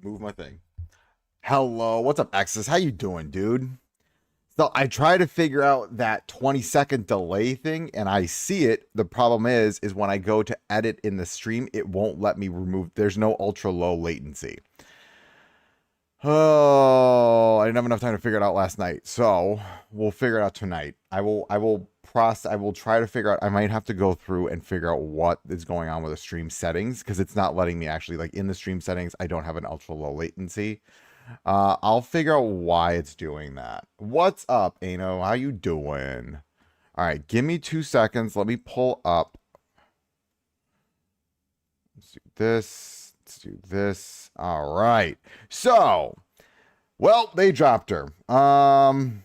move my thing. Hello, what's up, Exes? How you doing, dude? So I try to figure out that 20-second delay thing, and I see it. The problem is when I go to edit in the stream, it won't let me remove. There's no ultra low latency. Oh, I didn't have enough time to figure it out last night, so we'll figure it out tonight. I will try to figure out. I might have to go through and figure out what is going on with the stream settings, because it's not letting me actually, like, in the stream settings, I don't have an ultra low latency. I'll figure out why it's doing that. What's up, Ano? How you doing? All right, give me 2 seconds. Let me pull up. Let's do this. Let's do this. All right. So, well, they dropped her. I'm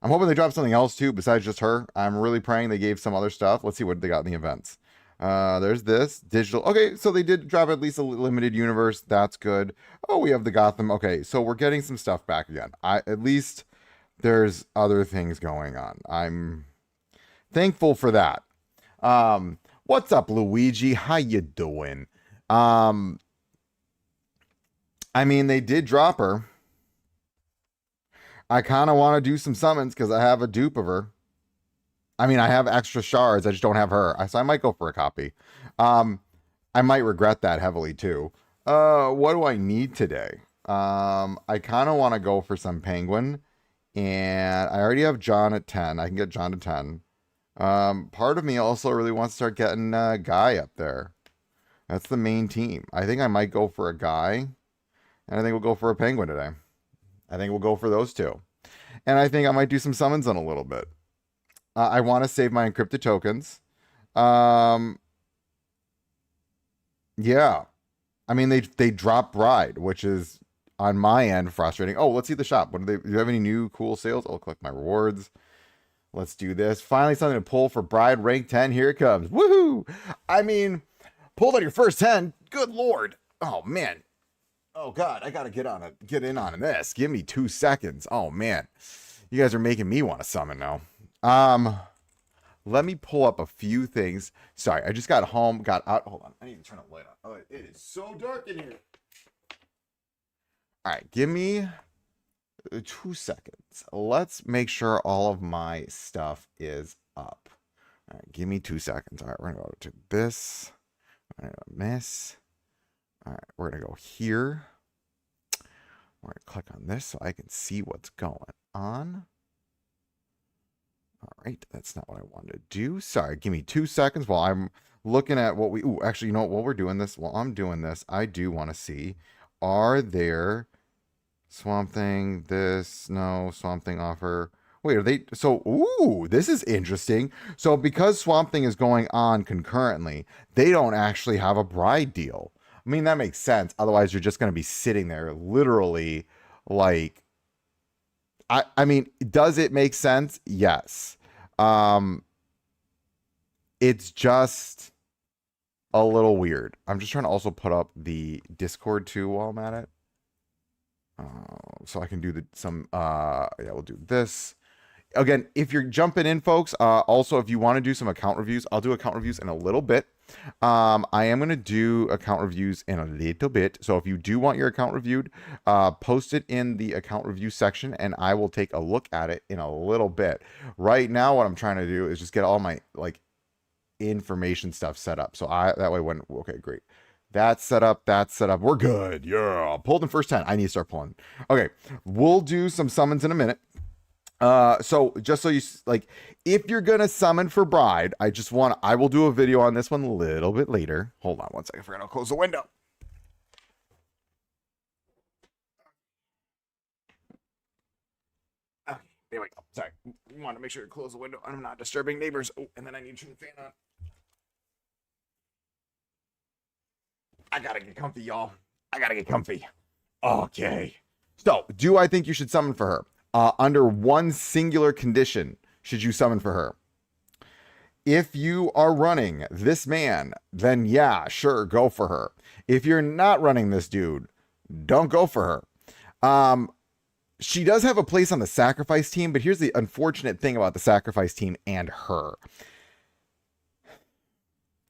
hoping they dropped something else too besides just her. I'm really praying they gave some other stuff. Let's see what they got in the events. There's this digital. Okay, so they did drop at least a limited universe. That's good. Oh, we have the Gotham. Okay, so we're getting some stuff back again. At least there's other things going on. I'm thankful for that. What's up, Luigi? How you doing? I mean, they did drop her. I kind of want to do some summons because I have a dupe of her. I mean, I have extra shards. I just don't have her. So I might go for a copy. I might regret that heavily too. What do I need today? I kind of want to go for some penguin. And I already have John at 10. I can get John to 10. Part of me also really wants to start getting Guy up there. That's the main team. I think I might go for a Guy. And I think we'll go for a penguin today. I think we'll go for those two. And I think I might do some summons in a little bit. I want to save my encrypted tokens. Yeah. I mean, they dropped Bride, which is on my end frustrating. Oh, let's see the shop. Do you have any new cool sales? I'll collect my rewards. Let's do this. Finally, something to pull for Bride rank 10. Here it comes. Woohoo! I mean, pulled on your first 10. Good Lord. Oh, man. Oh, God. I got to get in on this. Give me 2 seconds. Oh, man. You guys are making me want to summon now. Let me pull up a few things. Sorry, I just got home, got out. Hold on, I need to turn the light on. Oh, it is so dark in here. All right, give me 2 seconds. Let's make sure all of my stuff is up. All right, give me 2 seconds. All right, we're gonna go to this. We're gonna miss. All right, we're gonna go here. We're gonna click on this so I can see what's going on. All right, that's not what I wanted to do. Sorry, give me 2 seconds while I'm looking at what we... Ooh, actually, you know what? While we're doing this, while I'm doing this, I do want to see, are there Swamp Thing, this, no, Swamp Thing offer... Wait, are they... So, ooh, this is interesting. So, because Swamp Thing is going on concurrently, they don't actually have a Bride deal. I mean, that makes sense. Otherwise, you're just going to be sitting there literally like... I mean, does it make sense? Yes. It's just a little weird. I'm just trying to also put up the Discord too while I'm at it. So I can do yeah, we'll do this. Again, if you're jumping in, folks, also, if you want to do some account reviews, I'll do account reviews in a little bit. I am going to do account reviews in a little bit. So if you do want your account reviewed, post it in the account review section, and I will take a look at it in a little bit. Right now, what I'm trying to do is just get all my, like, information stuff set up. So that way when... Okay, great. That's set up. That's set up. We're good. Yeah. Pulled in first 10. I need to start pulling. Okay. We'll do some summons in a minute. So just so you, like, if you're gonna summon for Bride, I will do a video on this one a little bit later. Hold on 1 second. I forgot to close the window. Okay, there we go. Sorry. You want to make sure to close the window. I'm not disturbing neighbors. Oh, and then I need to turn the fan on. I gotta get comfy, y'all. I gotta get comfy. Okay. So, do I think you should summon for her? Under one singular condition, should you summon for her? If you are running this man, then yeah, sure, go for her. If you're not running this dude, don't go for her. She does have a place on the sacrifice team, but here's the unfortunate thing about the sacrifice team and her.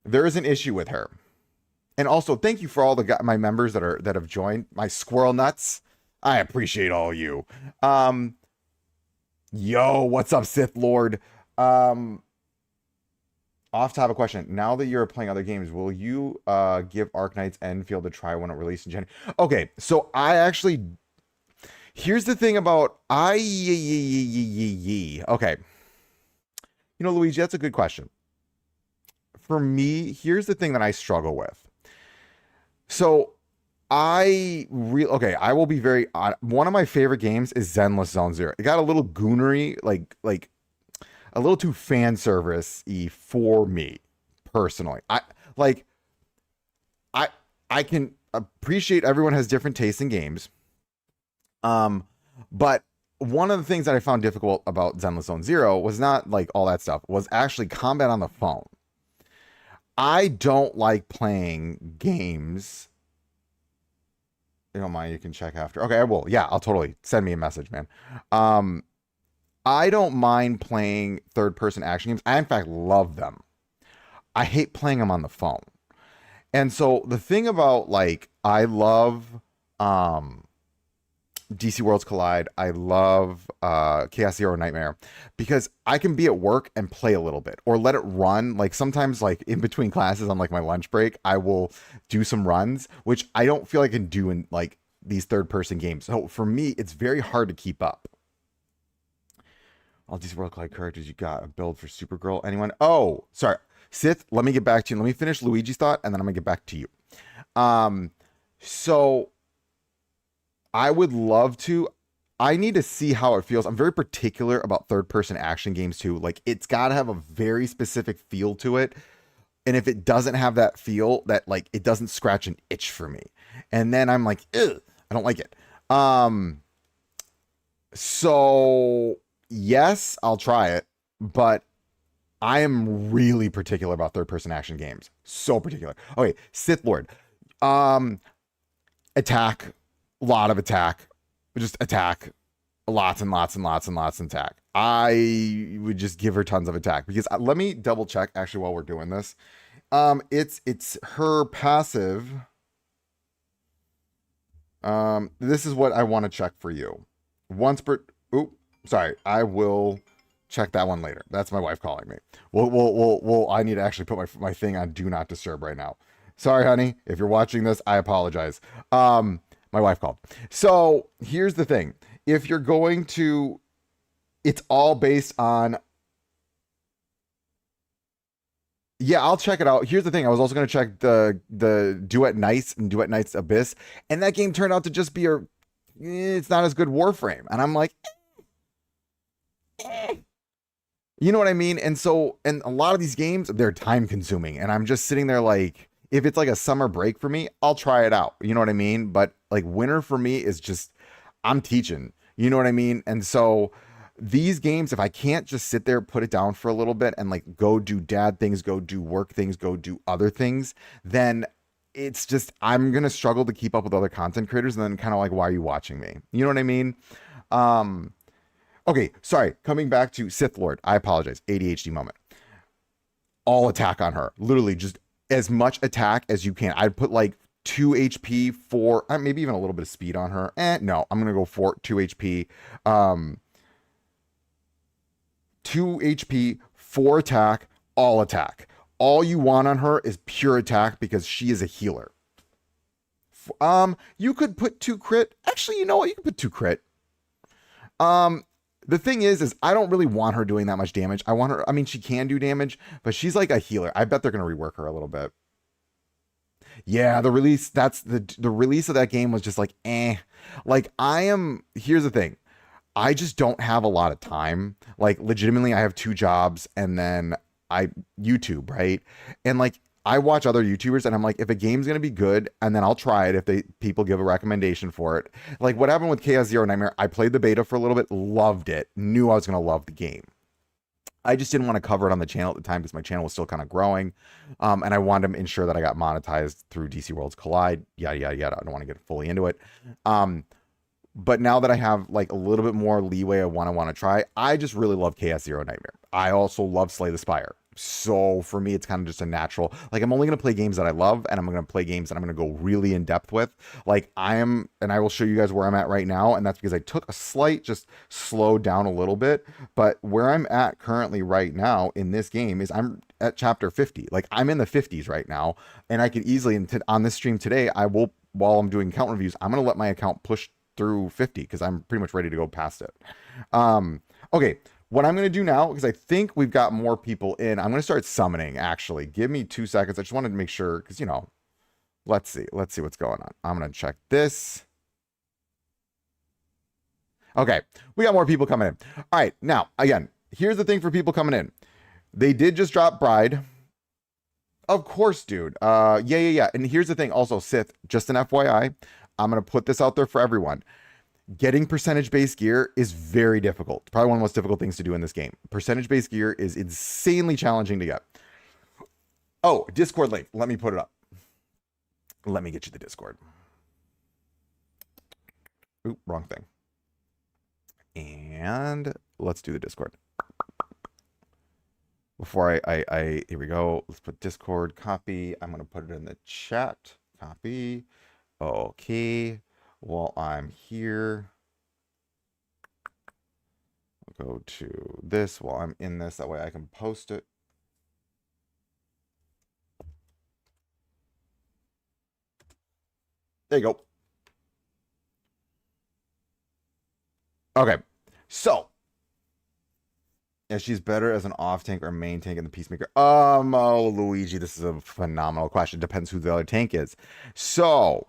There is an issue with her. And also, thank you for all my members that have joined. My squirrel nuts. I appreciate all you. Um, Yo, what's up, Sith Lord? Um, Off topic question. Now that you're playing other games, will you give Arknight's Enfield a try when it released in January? Okay, so I actually here's the thing about okay. You know, Luigi, that's a good question. For me, here's the thing that I struggle with. So I will be very one of my favorite games is Zenless Zone Zero. It got a little goonery, like a little too fan service-y for me personally. Like I I can appreciate everyone has different tastes in games. But one of the things that I found difficult about Zenless Zone Zero was not like all that stuff, was actually combat on the phone. I don't like playing games. You don't mind, you can check after. Okay, I will. Yeah, I'll totally send me a message, man. Um, I don't mind playing third person action games. I, in fact, love them. I hate playing them on the phone. And so the thing about like, I love DC Worlds Collide. I love Chaos Zero Nightmare because I can be at work and play a little bit or let it run. Like sometimes, like in between classes on like my lunch break, I will do some runs, which I don't feel I can do in like these third person games. So for me, it's very hard to keep up. All DC World Collide characters you got a build for Supergirl? Anyone? Oh, sorry. Sith, let me get back to you. Let me finish Luigi's thought and then I'm gonna get back to you. So I would love to. I need to see how it feels. I'm very particular about third person action games too. Like it's got to have a very specific feel to it. And if it doesn't have that feel, that like it doesn't scratch an itch for me. And then I'm like, ugh, I don't like it. So yes, I'll try it, but I am really particular about third person action games. So particular. Okay, Sith Lord. Attack, a lot of attack, just attack, lots and lots and lots and lots of attack. I would just give her tons of attack because let me double check actually while we're doing this. It's her passive. This is what I want to check for you. Once per. Oop, sorry. I will check that one later. That's my wife calling me. We'll I need to actually put my thing on do not disturb right now. Sorry, honey. If you're watching this, I apologize. My wife called. So here's the thing. If you're going to, it's all based on, yeah, I'll check it out. Here's the thing. I was also going to check the Duet Nights and Duet Nights Abyss. And that game turned out to just be it's not as good Warframe. And I'm like, you know what I mean? And so, and a lot of these games, they're time consuming. And I'm just sitting there like, if it's like a summer break for me, I'll try it out. You know what I mean? But like winter for me is just, I'm teaching. You know what I mean? And so these games, if I can't just sit there, put it down for a little bit and like go do dad things, go do work things, go do other things, then it's just, I'm going to struggle to keep up with other content creators. And then kind of like, why are you watching me? You know what I mean? Okay, sorry. Coming back to Sith Lord. I apologize. ADHD moment. All attack on her. Literally just as much attack as you can. I'd put like 2 HP for maybe even a little bit of speed on her. No, I'm gonna go for 2 HP. 2 HP, 4 attack, all attack. All you want on her is pure attack because she is a healer. You could put 2 crit. Actually, you know what? You could put 2 crit. The thing is I don't really want her doing that much damage. I want her, I mean, she can do damage, but she's like a healer. I bet they're going to rework her a little bit. Yeah, the release, that's the release of that game was just like, Like here's the thing. I just don't have a lot of time. Like legitimately, I have 2 jobs and then I YouTube, right? And like, I watch other YouTubers and I'm like, if a game's going to be good, and then I'll try it if people give a recommendation for it. Like what happened with Chaos Zero Nightmare, I played the beta for a little bit, loved it, knew I was going to love the game. I just didn't want to cover it on the channel at the time because my channel was still kind of growing. And I wanted to ensure that I got monetized through DC Worlds Collide, yada, yada, yada. I don't want to get fully into it. But now that I have like a little bit more leeway of what I want to try, I just really love Chaos Zero Nightmare. I also love Slay the Spire. So for me, it's kind of just a natural, like, I'm only going to play games that I love, and I'm going to play games that I'm going to go really in depth with. Like, and I will show you guys where I'm at right now. And that's because I took a slight, just slowed down a little bit. But where I'm at currently right now in this game is I'm at chapter 50. Like, I'm in the 50s right now. And I could easily, on this stream today, I will, while I'm doing account reviews, I'm going to let my account push through 50 because I'm pretty much ready to go past it. Okay. What I'm going to do now, because I think we've got more people in, I'm going to start summoning, actually. Give me 2 seconds. I just wanted to make sure, because, you know, let's see what's going on. I'm going to check this. Okay, we got more people coming in. All right, now, again, here's the thing for people coming in. They did just drop Bride. Of course, dude. Yeah. And here's the thing also, Sith, just an FYI, I'm going to put this out there for everyone. Getting percentage-based gear is very difficult. Probably one of the most difficult things to do in this game. Percentage-based gear is insanely challenging to get. Oh, Discord link. Let me put it up. Let me get you the Discord. Oop, wrong thing. And let's do the Discord. Before here we go. Let's put Discord copy. I'm going to put it in the chat. Copy. Okay. While I'm here, I'll go to this while I'm in this. That way I can post it. There you go. Okay. So, if she's better as an off tank or main tank in the Peacemaker? Oh, Luigi, this is a phenomenal question. Depends who the other tank is. So,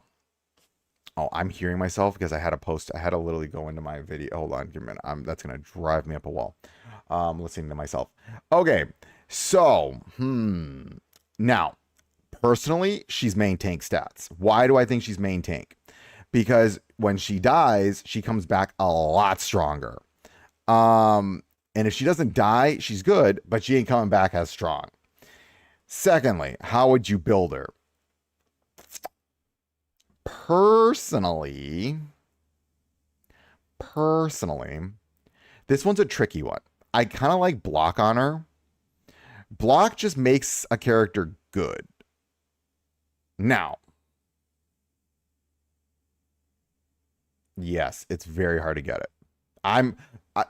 oh, I'm hearing myself because I had to literally go into my video. Hold on, give me a minute. That's going to drive me up a wall. Listening to myself. Okay, so, now, personally, she's main tank stats. Why do I think she's main tank? Because when she dies, she comes back a lot stronger. And if she doesn't die, she's good, but she ain't coming back as strong. Secondly, how would you build her? Personally, this one's a tricky one. I kind of like block on her. Block just makes a character good. Now, yes, it's very hard to get it.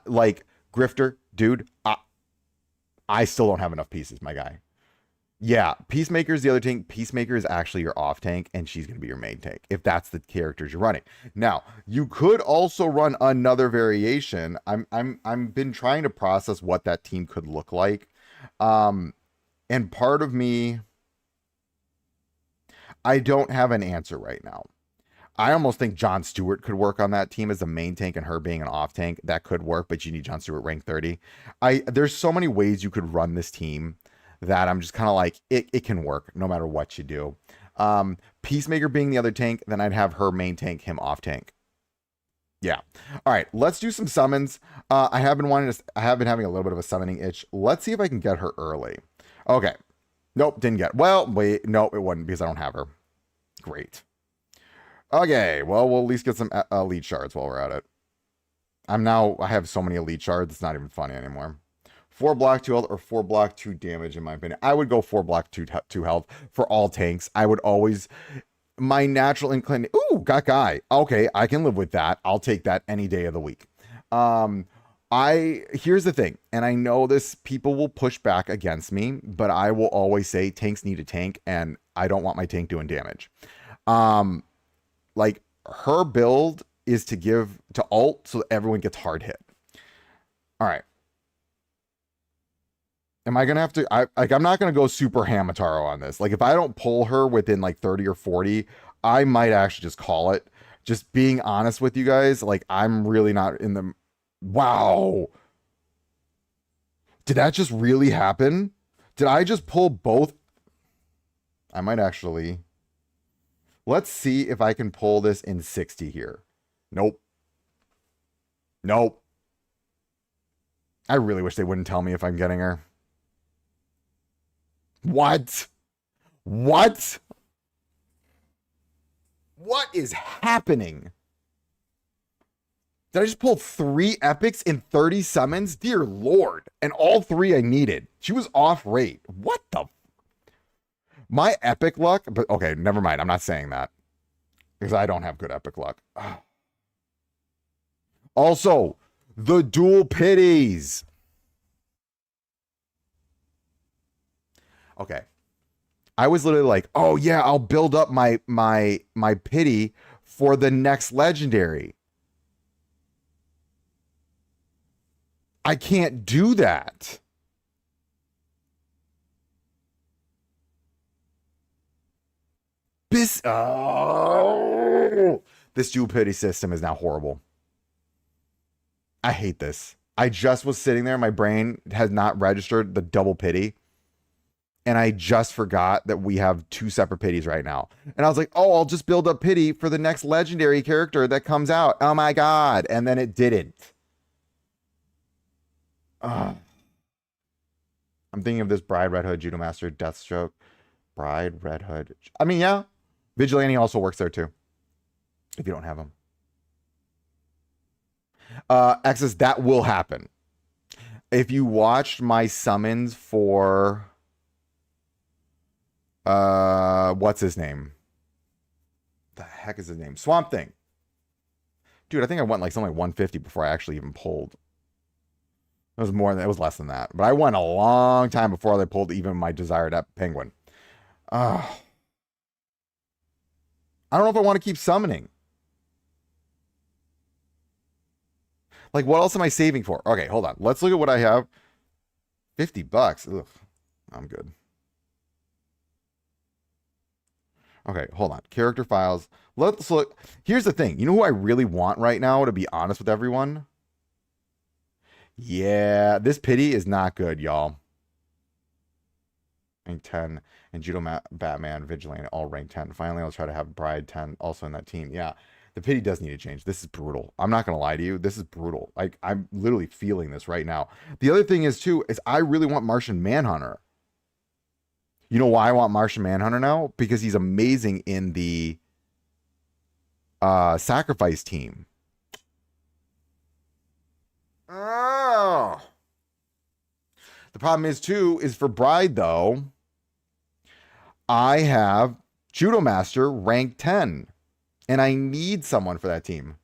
Like, Grifter, dude, I still don't have enough pieces, my guy. Yeah, Peacemaker is the other tank. Peacemaker is actually your off tank, and she's going to be your main tank, if that's the characters you're running. Now, you could also run another variation. I've been trying to process what that team could look like. And part of me, I don't have an answer right now. I almost think Jon Stewart could work on that team as a main tank and her being an off tank. That could work, but you need Jon Stewart rank 30. There's so many ways you could run this team that I'm just kind of like, it can work no matter what you do. Peacemaker being the other tank, then I'd have her main tank, him off tank. Yeah. All right, let's do some summons. I have been having a little bit of a summoning itch. Let's see if I can get her early. Okay. Nope, didn't get. Well, wait, no, it wouldn't because I don't have her. Great. Okay, well, we'll at least get some elite shards while we're at it. I have so many elite shards, it's not even funny anymore. 4 block 2 health or 4 block 2 damage, in my opinion. I would go 4 block 2 health for all tanks. I would always, my natural inclination. Ooh, got guy. Okay, I can live with that. I'll take that any day of the week. Here's the thing, and I know this, people will push back against me, but I will always say tanks need a tank, and I don't want my tank doing damage. Like, her build is to ult so that everyone gets hard hit. All right. Am I going to have to, I'm not going to go super Hamataro on this. Like, if I don't pull her within like 30 or 40, I might actually just call it. Just being honest with you guys, like, I'm really not in the, wow. Did that just really happen? Did I just pull both? I might actually, let's see if I can pull this in 60 here. Nope. I really wish they wouldn't tell me if I'm getting her. What? What is happening? Did I just pull 3 epics in 30 summons? Dear Lord. And all 3 I needed. She was off rate. What the? My epic luck, but okay, never mind. I'm not saying that because I don't have good epic luck. Also, the dual pities. Okay. I was literally like, "Oh yeah, I'll build up my pity for the next legendary." I can't do that. This dual pity system is now horrible. I hate this. I just was sitting there. My brain has not registered the double pity. And I just forgot that we have 2 separate pities right now. And I was like, oh, I'll just build up pity for the next legendary character that comes out. Oh my God. And then it didn't. I'm thinking of this Bride, Red Hood, Judo Master, Deathstroke. Bride, Red Hood. I mean, yeah. Vigilante also works there too. If you don't have them. X's, that will happen. If you watched my summons for what's his name? The heck is his name? Swamp Thing. Dude, I think I went like something like 150 before I actually even pulled. It was more than, it was less than that. But I went a long time before they pulled even my desired penguin. I don't know if I want to keep summoning. Like, what else am I saving for? Okay, hold on. Let's look at what I have. $50. Ugh, I'm good. Okay, hold on. Character files. Let's look. Here's the thing. You know who I really want right now, to be honest with everyone? Yeah, this pity is not good, y'all. Rank 10 and Judo Batman, Vigilante, all rank 10. Finally, I'll try to have Bride 10 also in that team. Yeah, the pity does need to change. This is brutal. I'm not going to lie to you. This is brutal. Like, I'm literally feeling this right now. The other thing is, too, is I really want Martian Manhunter. You know why I want Martian Manhunter now? Because he's amazing in the sacrifice team. Oh. The problem is, too, is for Bride, though, I have Judo Master rank 10. And I need someone for that team.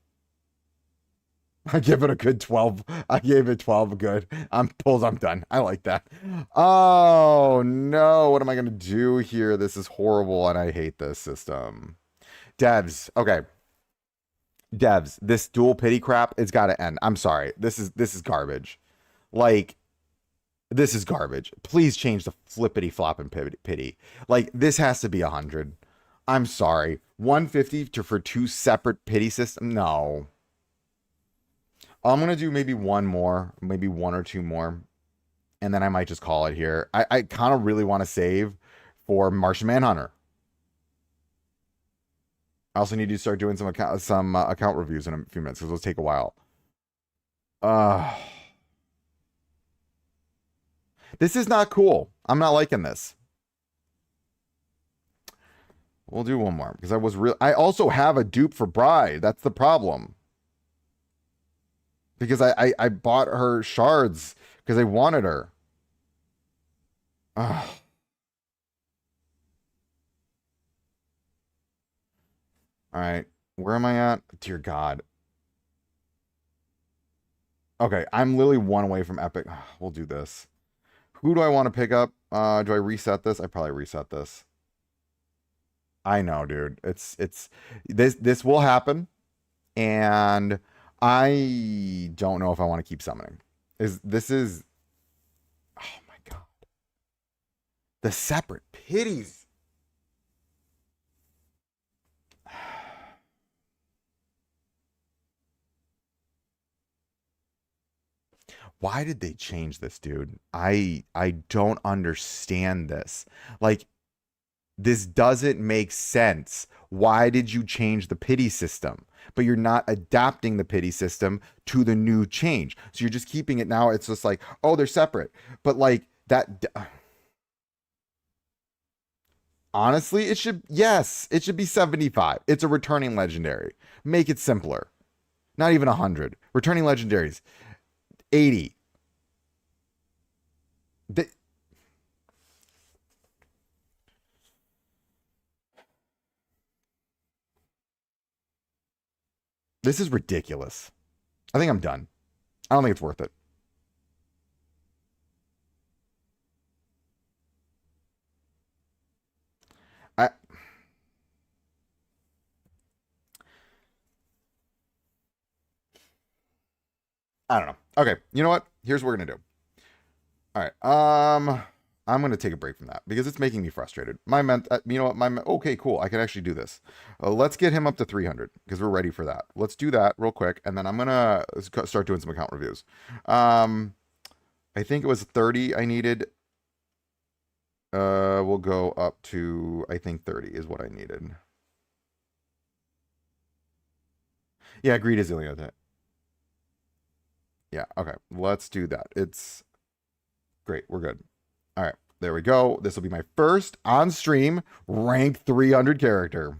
I give it a good 12. I gave it 12 good. I'm done. I like that. Oh, no. What am I going to do here? This is horrible, and I hate this system. Devs. Okay. Devs. This dual pity crap, it's got to end. I'm sorry. This is garbage. Like, this is garbage. Please change the flippity flop and pity. Like, this has to be 100. I'm sorry. 150 for 2 separate pity systems? No. I'm going to do maybe one more, maybe 1 or 2 more, and then I might just call it here. I kind of really want to save for Martian Manhunter. I also need to start doing some account reviews in a few minutes because those take a while. This is not cool. I'm not liking this. We'll do one more because I also have a dupe for Bride. That's the problem. Because I bought her shards because I wanted her. Ugh. All right. Where am I at? Dear God. Okay. I'm literally 1 away from epic. Ugh, we'll do this. Who do I want to pick up? Do I reset this? I probably reset this. I know, dude. This will happen. And I don't know if I want to keep summoning. This is oh my God. The separate pities. Why did they change this, dude? I don't understand this. Like, this doesn't make sense. Why did you change the pity system? But you're not adapting the pity system to the new change. So you're just keeping it now. It's just like, oh, they're separate. But like that. Honestly, it should be 75. It's a returning legendary. Make it simpler. Not even 100. Returning legendaries, 80. Th- this is ridiculous. I think I'm done. I don't think it's worth it. I I don't know. Okay, you know what? Here's what we're gonna do. All right. I'm gonna take a break from that because it's making me frustrated. You know what? Okay, cool. I can actually do this. Let's get him up to 300 because we're ready for that. Let's do that real quick, and then I'm gonna start doing some account reviews. Um, I think it was 30 I needed. We'll go up to I think 30 is what I needed. Yeah, greed is Iliad. Yeah, okay. Let's do that. It's great. We're good. All right. There we go. This will be my first on stream ranked 300 character.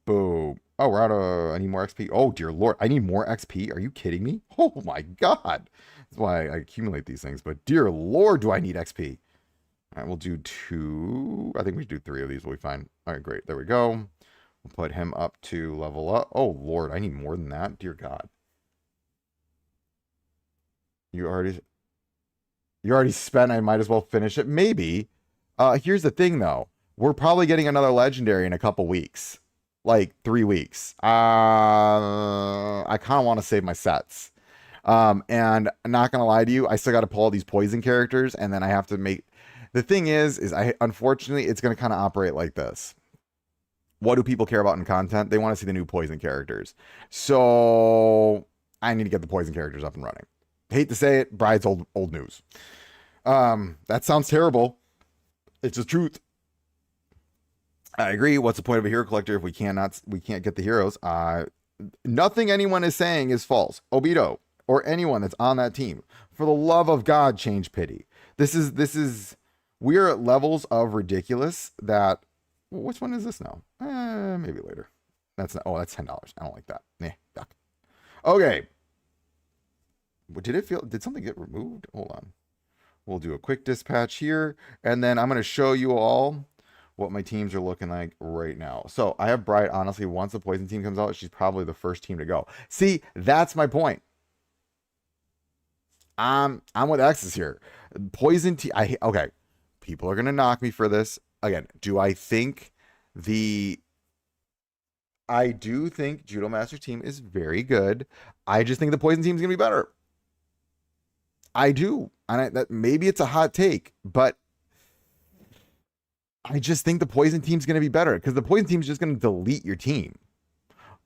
Boom. Oh, we're out of. I need more XP. Oh, dear Lord. I need more XP. Are you kidding me? Oh, my God. That's why I accumulate these things. But dear Lord, do I need XP? All right, we'll do two. I think we should do three of these. We'll be fine. All right, great. There we go. We'll put him up to level up. Oh, Lord. I need more than that. Dear God. You already. You already spent. I might as well finish it. Maybe. Here's the thing, though. We're probably getting another legendary in a couple weeks, like 3 weeks. I kind of want to save my sets. And I'm not gonna lie to you, I still got to pull all these poison characters, and then I have to make. The thing is I unfortunately it's gonna kind of operate like this. What do people care about in content? They want to see the new poison characters. So I need to get the poison characters up and running. Hate to say it, bride's old news. That sounds terrible. It's the truth. I agree. What's the point of a hero collector if we can't get the heroes? Nothing anyone is saying is false. Obito or anyone that's on that team, for the love of God, change pity. This is we are at levels of ridiculous that. Which one is this now? Maybe later. That's not. Oh, that's $10. I don't like that. Duck. Okay. Did something get removed? Hold on. We'll do a quick dispatch here, and then I'm going to show you all what my teams are looking like right now. So I have Bright. Honestly, once the poison team comes out, she's probably the first team to go. See, that's my point. I'm with X's here. Poison team. Okay. People are going to knock me for this. Again, I do think Judo Master team is very good. I just think the poison team is going to be better. I do. And that maybe it's a hot take, but I just think the poison team's going to be better because the poison team's just going to delete your team.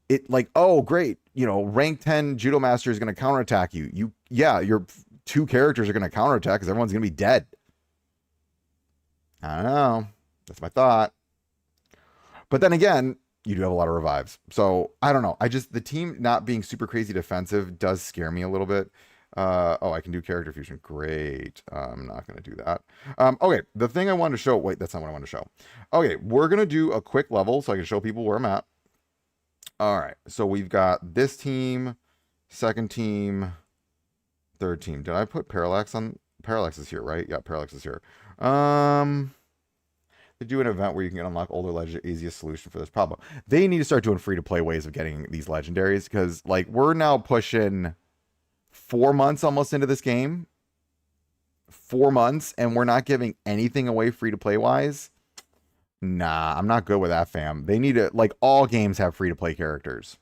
It like, oh, great. Rank 10 Judo Master is going to counterattack you. Your two characters are going to counterattack because everyone's going to be dead. I don't know. That's my thought. But then again, you do have a lot of revives. So I don't know. The team not being super crazy defensive does scare me a little bit. I can do character fusion. Great. I'm not going to do that. Okay. The thing I wanted to show. Wait, that's not what I wanted to show. Okay. We're going to do a quick level so I can show people where I'm at. All right. So we've got this team, second team, third team. Did I put Parallax on? Parallax is here, right? Yeah, Parallax is here. They do an event where you can unlock older legend, easiest solution for this problem. They need to start doing free-to-play ways of getting these legendaries because, like, we're now pushing 4 months almost into this game. 4 months, and we're not giving anything away free-to-play wise. Nah, I'm not good with that, fam. They need to, like, all games have free-to-play characters.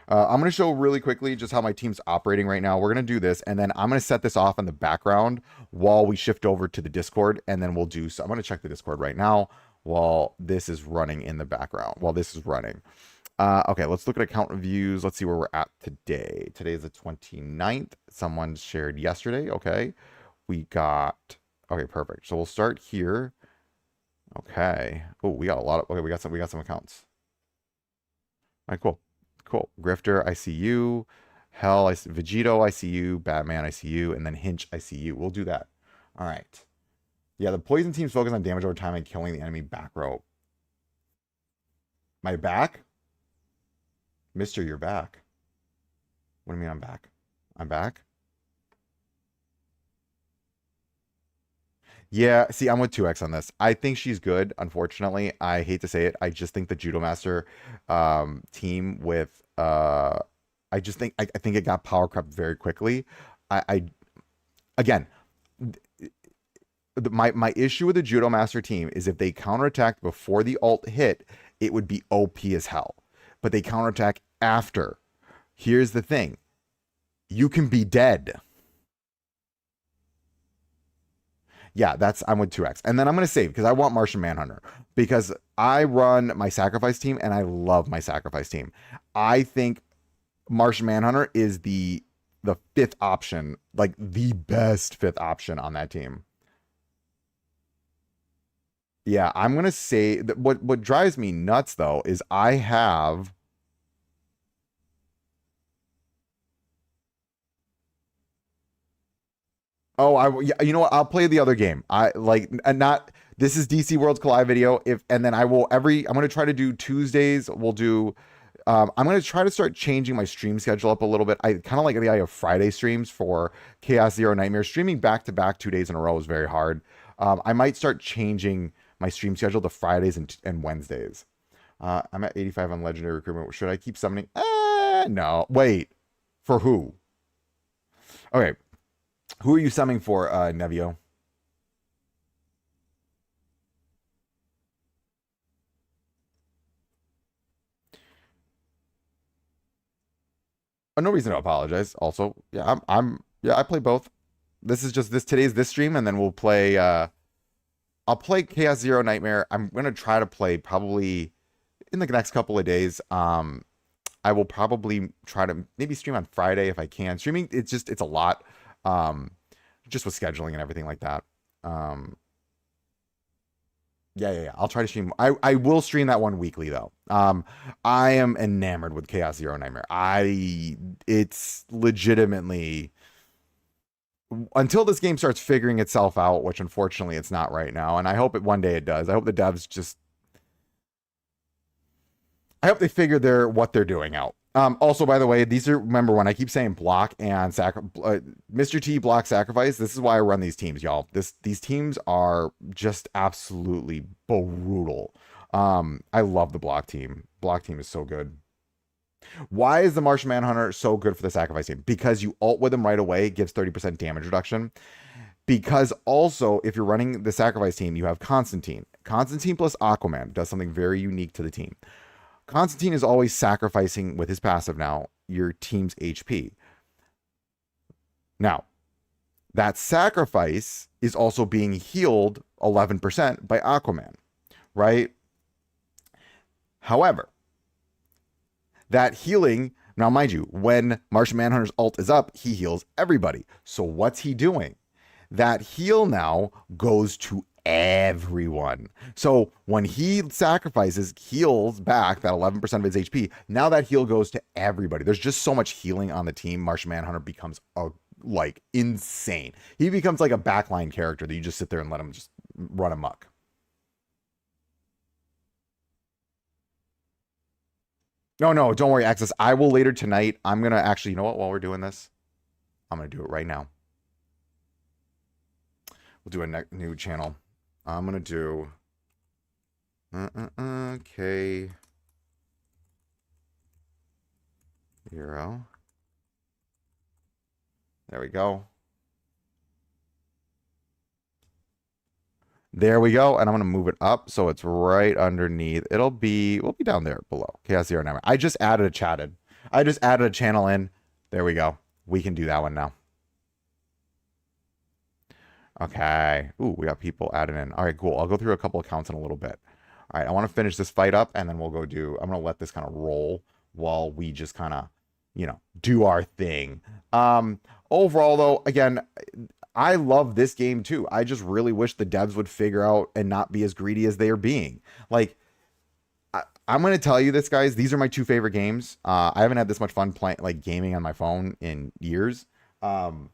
I'm going to show really quickly just how my team's operating right now. We're going to do this, and then I'm going to set this off in the background while we shift over to the Discord, and then we'll do so. I'm going to check the Discord right now while this is running in the background, while this is running. Okay, let's look at account reviews. Let's see where we're at today. Today is the 29th. Someone shared yesterday. Okay, we got... Okay, perfect. So we'll start here. Okay. Oh, we got a lot of... Okay, we got some accounts. All right, cool. Cool. Grifter, I see you. Hell, Vegito, I see you. Batman, I see you. And then Hinch, I see you. We'll do that. All right. Yeah, the poison team's focused on damage over time and killing the enemy back row. My back? Mister, you're back. What do you mean I'm back? I'm back? Yeah, see, I'm with 2X on this. I think she's good. Unfortunately, I hate to say it. I just think the Judo Master team with I think it got power crept very quickly. I again, my issue with the Judo Master team is if they counterattacked before the ult hit, it would be OP as hell. But they counterattack after. Here's the thing. You can be dead. Yeah, I'm with 2X. And then I'm going to save because I want Martian Manhunter because I run my sacrifice team and I love my sacrifice team. I think Martian Manhunter is the fifth option, like the best fifth option on that team. Yeah, I'm going to say that what drives me nuts though is I have Oh, yeah, you know what? I'll play the other game. I like and not this is DC Worlds Collide video. If and then I will I'm gonna try to do Tuesdays. We'll do I'm gonna try to start changing my stream schedule up a little bit. I kind of like the idea of Friday streams for Chaos Zero Nightmare. Streaming back to back 2 days in a row is very hard. I might start changing my stream schedule to Fridays and Wednesdays. I'm at 85 on legendary recruitment. Should I keep summoning? No. Wait. For who? Okay. Who are you summoning for, Nevio? Oh, no reason to apologize. Also, yeah, yeah, I play both. This is just today's this stream, and then we'll play. I'll play Chaos Zero Nightmare. I'm gonna try to play probably in the next couple of days. I will probably try to maybe stream on Friday if I can. Streaming, it's a lot. Just with scheduling and everything like that. Um, yeah. I'll try to stream. I will stream that one weekly though. I am enamored with Chaos Zero Nightmare. It's legitimately until this game starts figuring itself out, which unfortunately it's not right now, and I hope one day it does. I hope the devs just I hope they figure what they're doing out. Also, by the way, these are remember when I keep saying block and Mr. T block sacrifice. This is why I run these teams, y'all. These teams are just absolutely brutal. I love the block team. Block team is so good. Why is the Martian Manhunter so good for the sacrifice team? Because you ult with him right away, gives 30% damage reduction. Because also, if you're running the sacrifice team, you have Constantine. Constantine plus Aquaman does something very unique to the team. Constantine is always sacrificing with his passive now your team's HP. Now, that sacrifice is also being healed 11% by Aquaman, right? However, that healing, now mind you, when Martian Manhunter's ult is up, he heals everybody. So what's he doing? That heal now goes to everyone. So when he sacrifices, heals back that 11% of his HP, now that heal goes to everybody. There's just so much healing on the team. Martian Manhunter becomes like insane. He becomes like a backline character that you just sit there and let him just run amok. No, don't worry, Access. I will later tonight. I'm gonna actually, you know what? While we're doing this, I'm gonna do it right now. We'll do a new channel. I'm gonna do K 0. There we go. There we go. And I'm going to move it up so it's right underneath. We'll be down there below. Chaos Zero Nightmare. I just added a channel in. There we go. We can do that one now. Okay. Ooh, we got people added in. All right, cool. I'll go through a couple accounts in a little bit. All right, I want to finish this fight up and then we'll go I'm going to let this kind of roll while we just kind of, do our thing. Overall though, again, I love this game too. I just really wish the devs would figure out and not be as greedy as they are being. Like, I'm going to tell you this, guys. These are my two favorite games. I haven't had this much fun playing, like gaming on my phone in years. And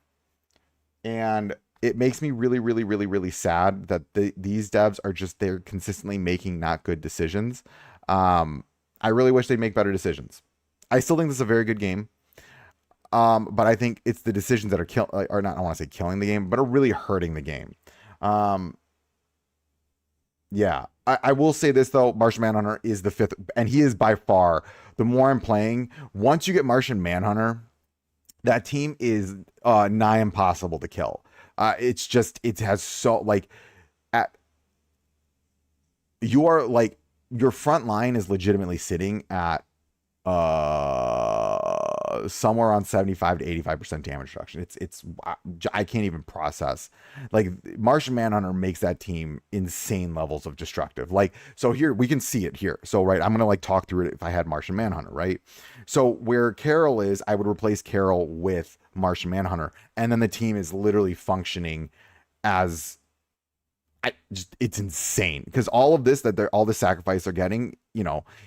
it makes me really, really, really, really sad that these devs are they're consistently making not good decisions. I really wish they'd make better decisions. I still think this is a very good game. But I think it's the decisions that are or not. I want to say killing the game, but are really hurting the game. Um, yeah, I will say this though: Martian Manhunter is the fifth, and he is by far the more I'm playing. Once you get Martian Manhunter, that team is nigh impossible to kill. It's just it has so like at you are like your front line is legitimately sitting at somewhere on 75 to 85% damage reduction. It's I can't even process. Like Martian Manhunter makes that team insane levels of destructive. Like so here we can see it here. So right, I'm gonna like talk through it if I had Martian Manhunter, right? So where Carol is, I would replace Carol with Martian Manhunter, and then the team is literally functioning as it's insane because all of this that they're all the sacrifice they're getting,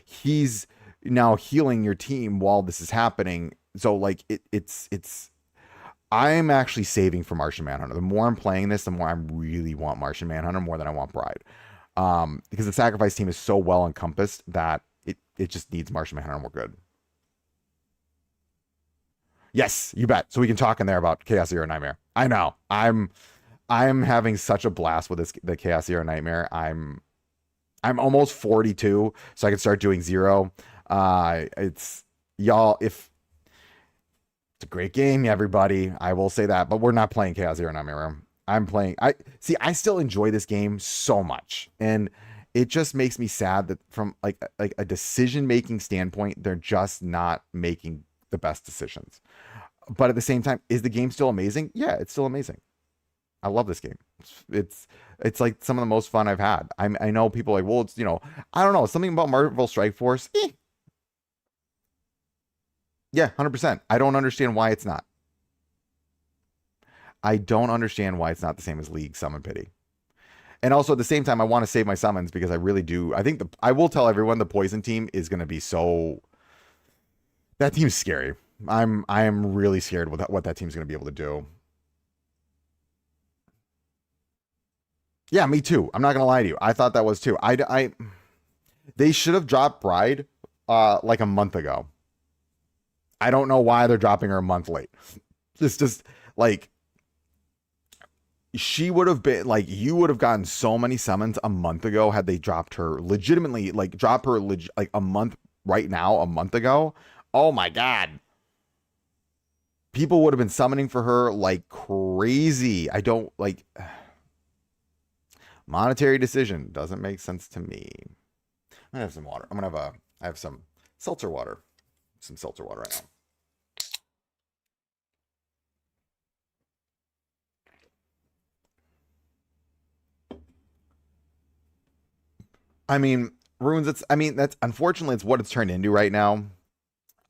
he's now healing your team while this is happening. So like it's I'm actually saving for Martian Manhunter. The more I'm playing this, the more I really want Martian Manhunter more than I want Bride. Because the sacrifice team is so well encompassed that it just needs Martian Manhunter more good. Yes, you bet. So we can talk in there about Chaos Zero Nightmare. I know. I'm having such a blast with the Chaos Zero Nightmare. I'm almost 42, so I can start doing Zero. It's y'all. If it's a great game, everybody, I will say that. But we're not playing Chaos Zero Nightmare. I'm playing. I still enjoy this game so much, and it just makes me sad that from like a decision making standpoint, they're just not making the best decisions. But at the same time, is the game still amazing? Yeah, it's still amazing. I love this game. It's like some of the most fun I've had. I know people are like, well, it's I don't know, something about Marvel Strike Force. Yeah, 100%. I don't understand why it's not. I don't understand why it's not the same as League Summon Pity. And also at the same time, I want to save my summons because I really do. I think I will tell everyone the Poison team is going to be so. That team's scary. I am really scared with what that team's going to be able to do. Yeah, me too. I'm not gonna lie to you. I thought that was too. They should have dropped Bride like a month ago. I don't know why they're dropping her a month late. It's just like she would have been like you would have gotten so many summons a month ago had they dropped her legitimately like drop her like a month right now a month ago. Oh my god. People would have been summoning for her like crazy. I don't like monetary decision doesn't make sense to me. I'm gonna have some water. I have some seltzer water. Some seltzer water right now. I mean, runes. That's unfortunately it's what it's turned into right now.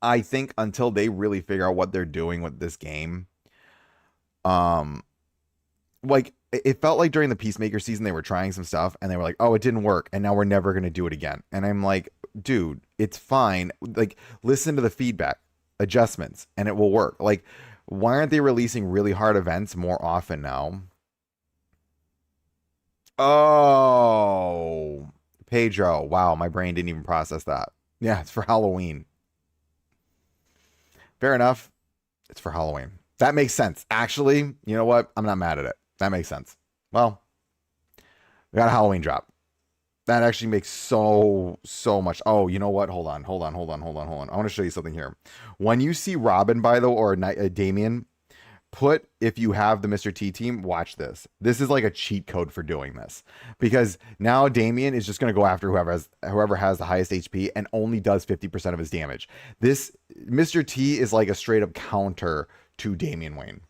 I think until they really figure out what they're doing with this game, um, like it felt like during the Peacemaker season they were trying some stuff and they were like, oh, it didn't work, and now we're never gonna do it again. And I'm like, dude, it's fine. Like, listen to the feedback, adjustments, and it will work. Like, why aren't they releasing really hard events more often now? Oh, Pedro. Wow, my brain didn't even process that. Yeah, it's for Halloween. Fair enough. It's for Halloween. That makes sense. Actually, you know what? I'm not mad at it. That makes sense. Well, we got a Halloween drop. That actually makes so much. Oh, you know what? Hold on. I want to show you something here. When you see Robin, by the way, or Damien, if you have the Mr. T team, watch this. This is like a cheat code for doing this because now Damien is just going to go after whoever has the highest HP and only does 50% of his damage. This Mr. T is like a straight up counter to Damian Wayne.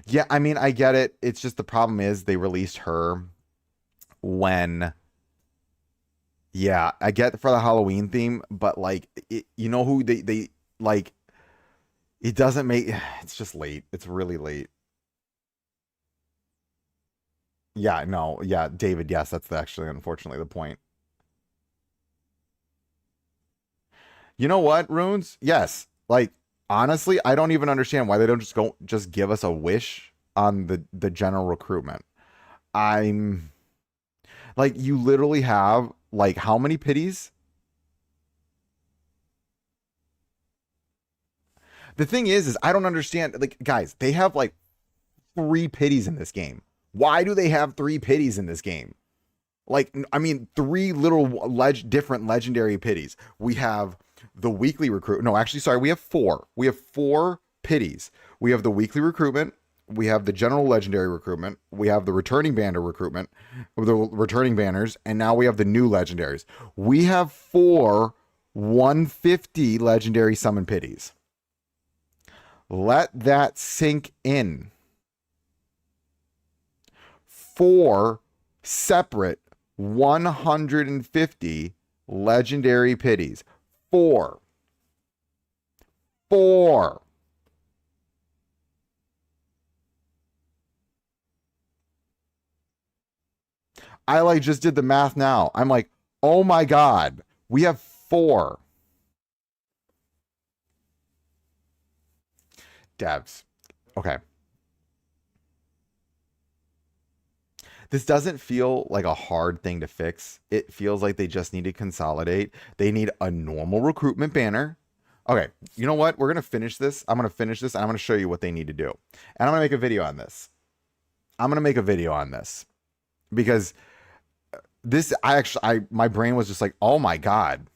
Yeah, I mean, I get it. It's just the problem is they released her when yeah, I get for the Halloween theme, but like you know who they like it doesn't make it's just late. It's really late. Yeah, no, yeah, David, yes, that's actually unfortunately the point. You know what, Runes? Yes. Like honestly, I don't even understand why they don't just give us a wish on the general recruitment. I'm Like you literally have like how many pities? The thing is I don't understand. Like guys, they have like three pities in this game. Why do they have three pities in this game? Like, I mean, three little different legendary pities. We have the weekly recruit. No, actually, sorry, we have four. We have four pities. We have the weekly recruitment. We have the general legendary recruitment. We have the returning banner recruitment, the returning banners, and now we have the new legendaries. We have four 150 legendary summon pities. Let that sink in. Four separate 150 legendary pities. Four. I like just did the math now. I'm like, oh my God, we have four. Devs. Okay. This doesn't feel like a hard thing to fix. It feels like they just need to consolidate. They need a normal recruitment banner. Okay, you know what? We're going to finish this. I'm going to finish this and I'm going to show you what they need to do. And I'm going to make a video on this. Because this, my brain was just like, oh my God.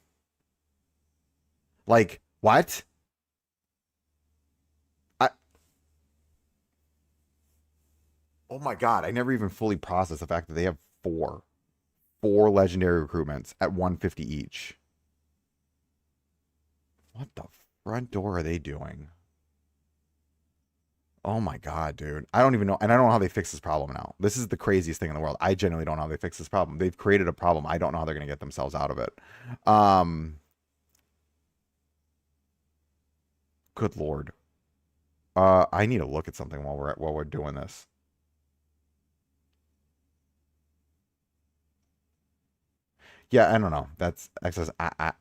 Like, what? Oh my God, I never even fully processed the fact that they have four legendary recruitments at 150 each. What the front door are they doing? Oh my God, dude. I don't even know. And I don't know how they fix this problem now. This is the craziest thing in the world. I genuinely don't know how they fix this problem. They've created a problem. I don't know how they're going to get themselves out of it. Good Lord. I need to look at something while we're doing this. Yeah, I don't know. That's excess. I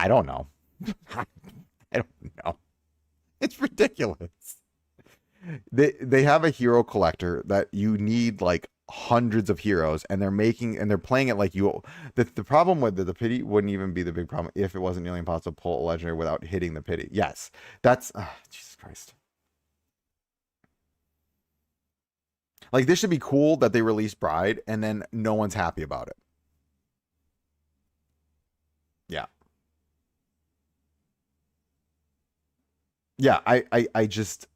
don't know. I don't know. It's ridiculous. They have a hero collector that you need like hundreds of heroes, and they're playing it like you. The problem with the pity wouldn't even be the big problem if it wasn't nearly impossible to pull a legendary without hitting the pity. Yes, that's Jesus Christ. Like this should be cool that they release Bride, and then no one's happy about it. Yeah. Yeah, I just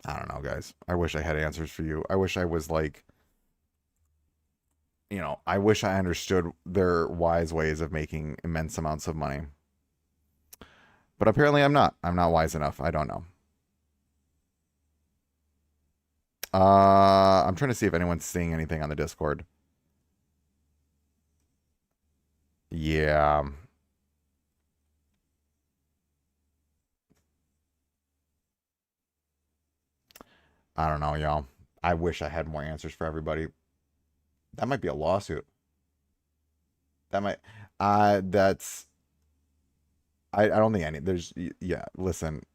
I don't know, guys. I wish I had answers for you. I wish I was like, I wish I understood their wise ways of making immense amounts of money. But apparently I'm not. I'm not wise enough. I don't know. I'm trying to see if anyone's seeing anything on the Discord. Yeah. I don't know, y'all. I wish I had more answers for everybody. That might be a lawsuit. That might that's I don't think there's yeah, listen.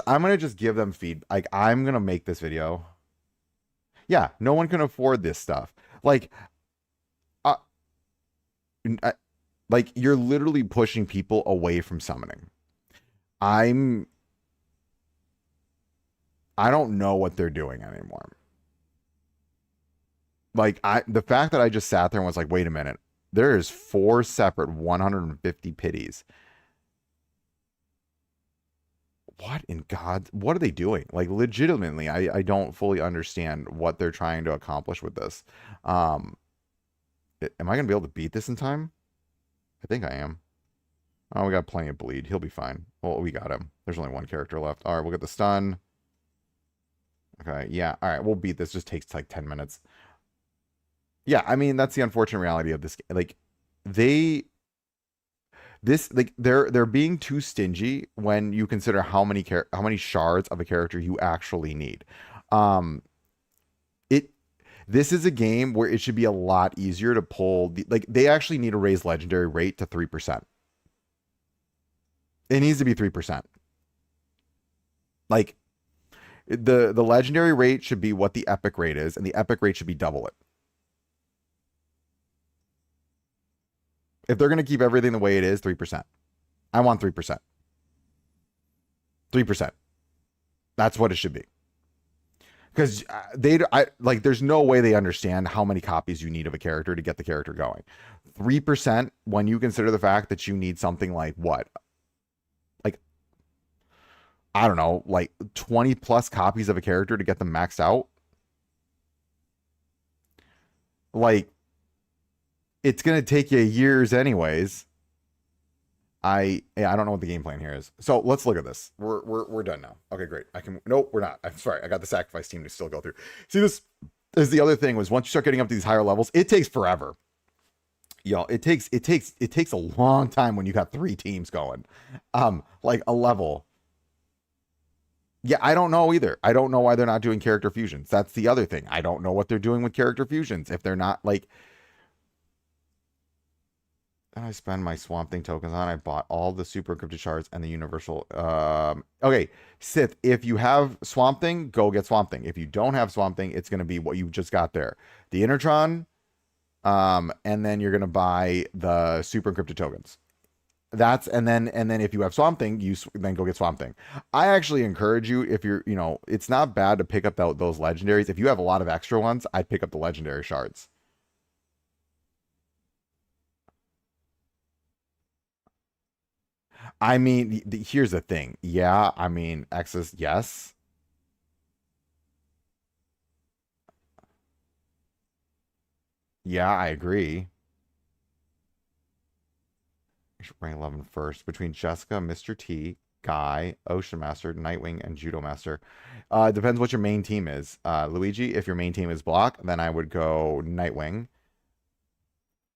I'm gonna just give them feed. Like I'm gonna make this video. Yeah, no one can afford this stuff. Like uh, like you're literally pushing people away from summoning. I'm I don't know what they're doing anymore. Like the fact that I just sat there and was like, wait a minute, there is four separate 150 pities. What in God? What are they doing? Like legitimately, I don't fully understand what they're trying to accomplish with this. Am I gonna be able to beat this in time? I think I am. Oh, we got plenty of bleed. He'll be fine. Well, we got him. There's only one character left. All right, we'll get the stun. Okay, yeah. All right, we'll beat this. Just takes like 10 minutes. Yeah, I mean, that's the unfortunate reality of this. Like, they're being too stingy when you consider how many shards of a character you actually need. Um, this is a game where it should be a lot easier to pull. Like, they actually need to raise legendary rate to 3%. It needs to be 3%. Like, The legendary rate should be what the epic rate is, and the epic rate should be double it. If they're gonna keep everything the way it is, 3%. I want 3%. 3%. That's what it should be. Because there's no way they understand how many copies you need of a character to get the character going. 3% when you consider the fact that you need something like what? Like, I don't know, like 20 plus copies of a character to get them maxed out. Like, it's going to take you years anyways. I don't know what the game plan here is. So let's look at this. We're done now. Okay, great. Nope, we're not. I'm sorry. I got the sacrifice team to still go through. See, this is the other thing was once you start getting up to these higher levels, it takes forever. Yo, it takes a long time when you got 3 teams going. Like a level. Yeah, I don't know either. I don't know why they're not doing character fusions. That's the other thing. I don't know what they're doing with character fusions. If they're not like I spend my Swamp Thing tokens on. I bought all the super encrypted shards and the universal. Okay, Sith, if you have Swamp Thing, go get Swamp Thing. If you don't have Swamp Thing, it's going to be what you just got there. The Intertron, and then you're going to buy the super encrypted tokens. And then if you have Swamp Thing, you then go get Swamp Thing. I actually encourage you, if you're, it's not bad to pick up those legendaries. If you have a lot of extra ones, I'd pick up the legendary shards. I mean, here's the thing. Yeah, I mean, X's, yes. Yeah, I agree. You should rank 11 first. Between Jessica, Mr. T, Guy, Ocean Master, Nightwing, and Judo Master. Depends what your main team is. Luigi, if your main team is Block, then I would go Nightwing.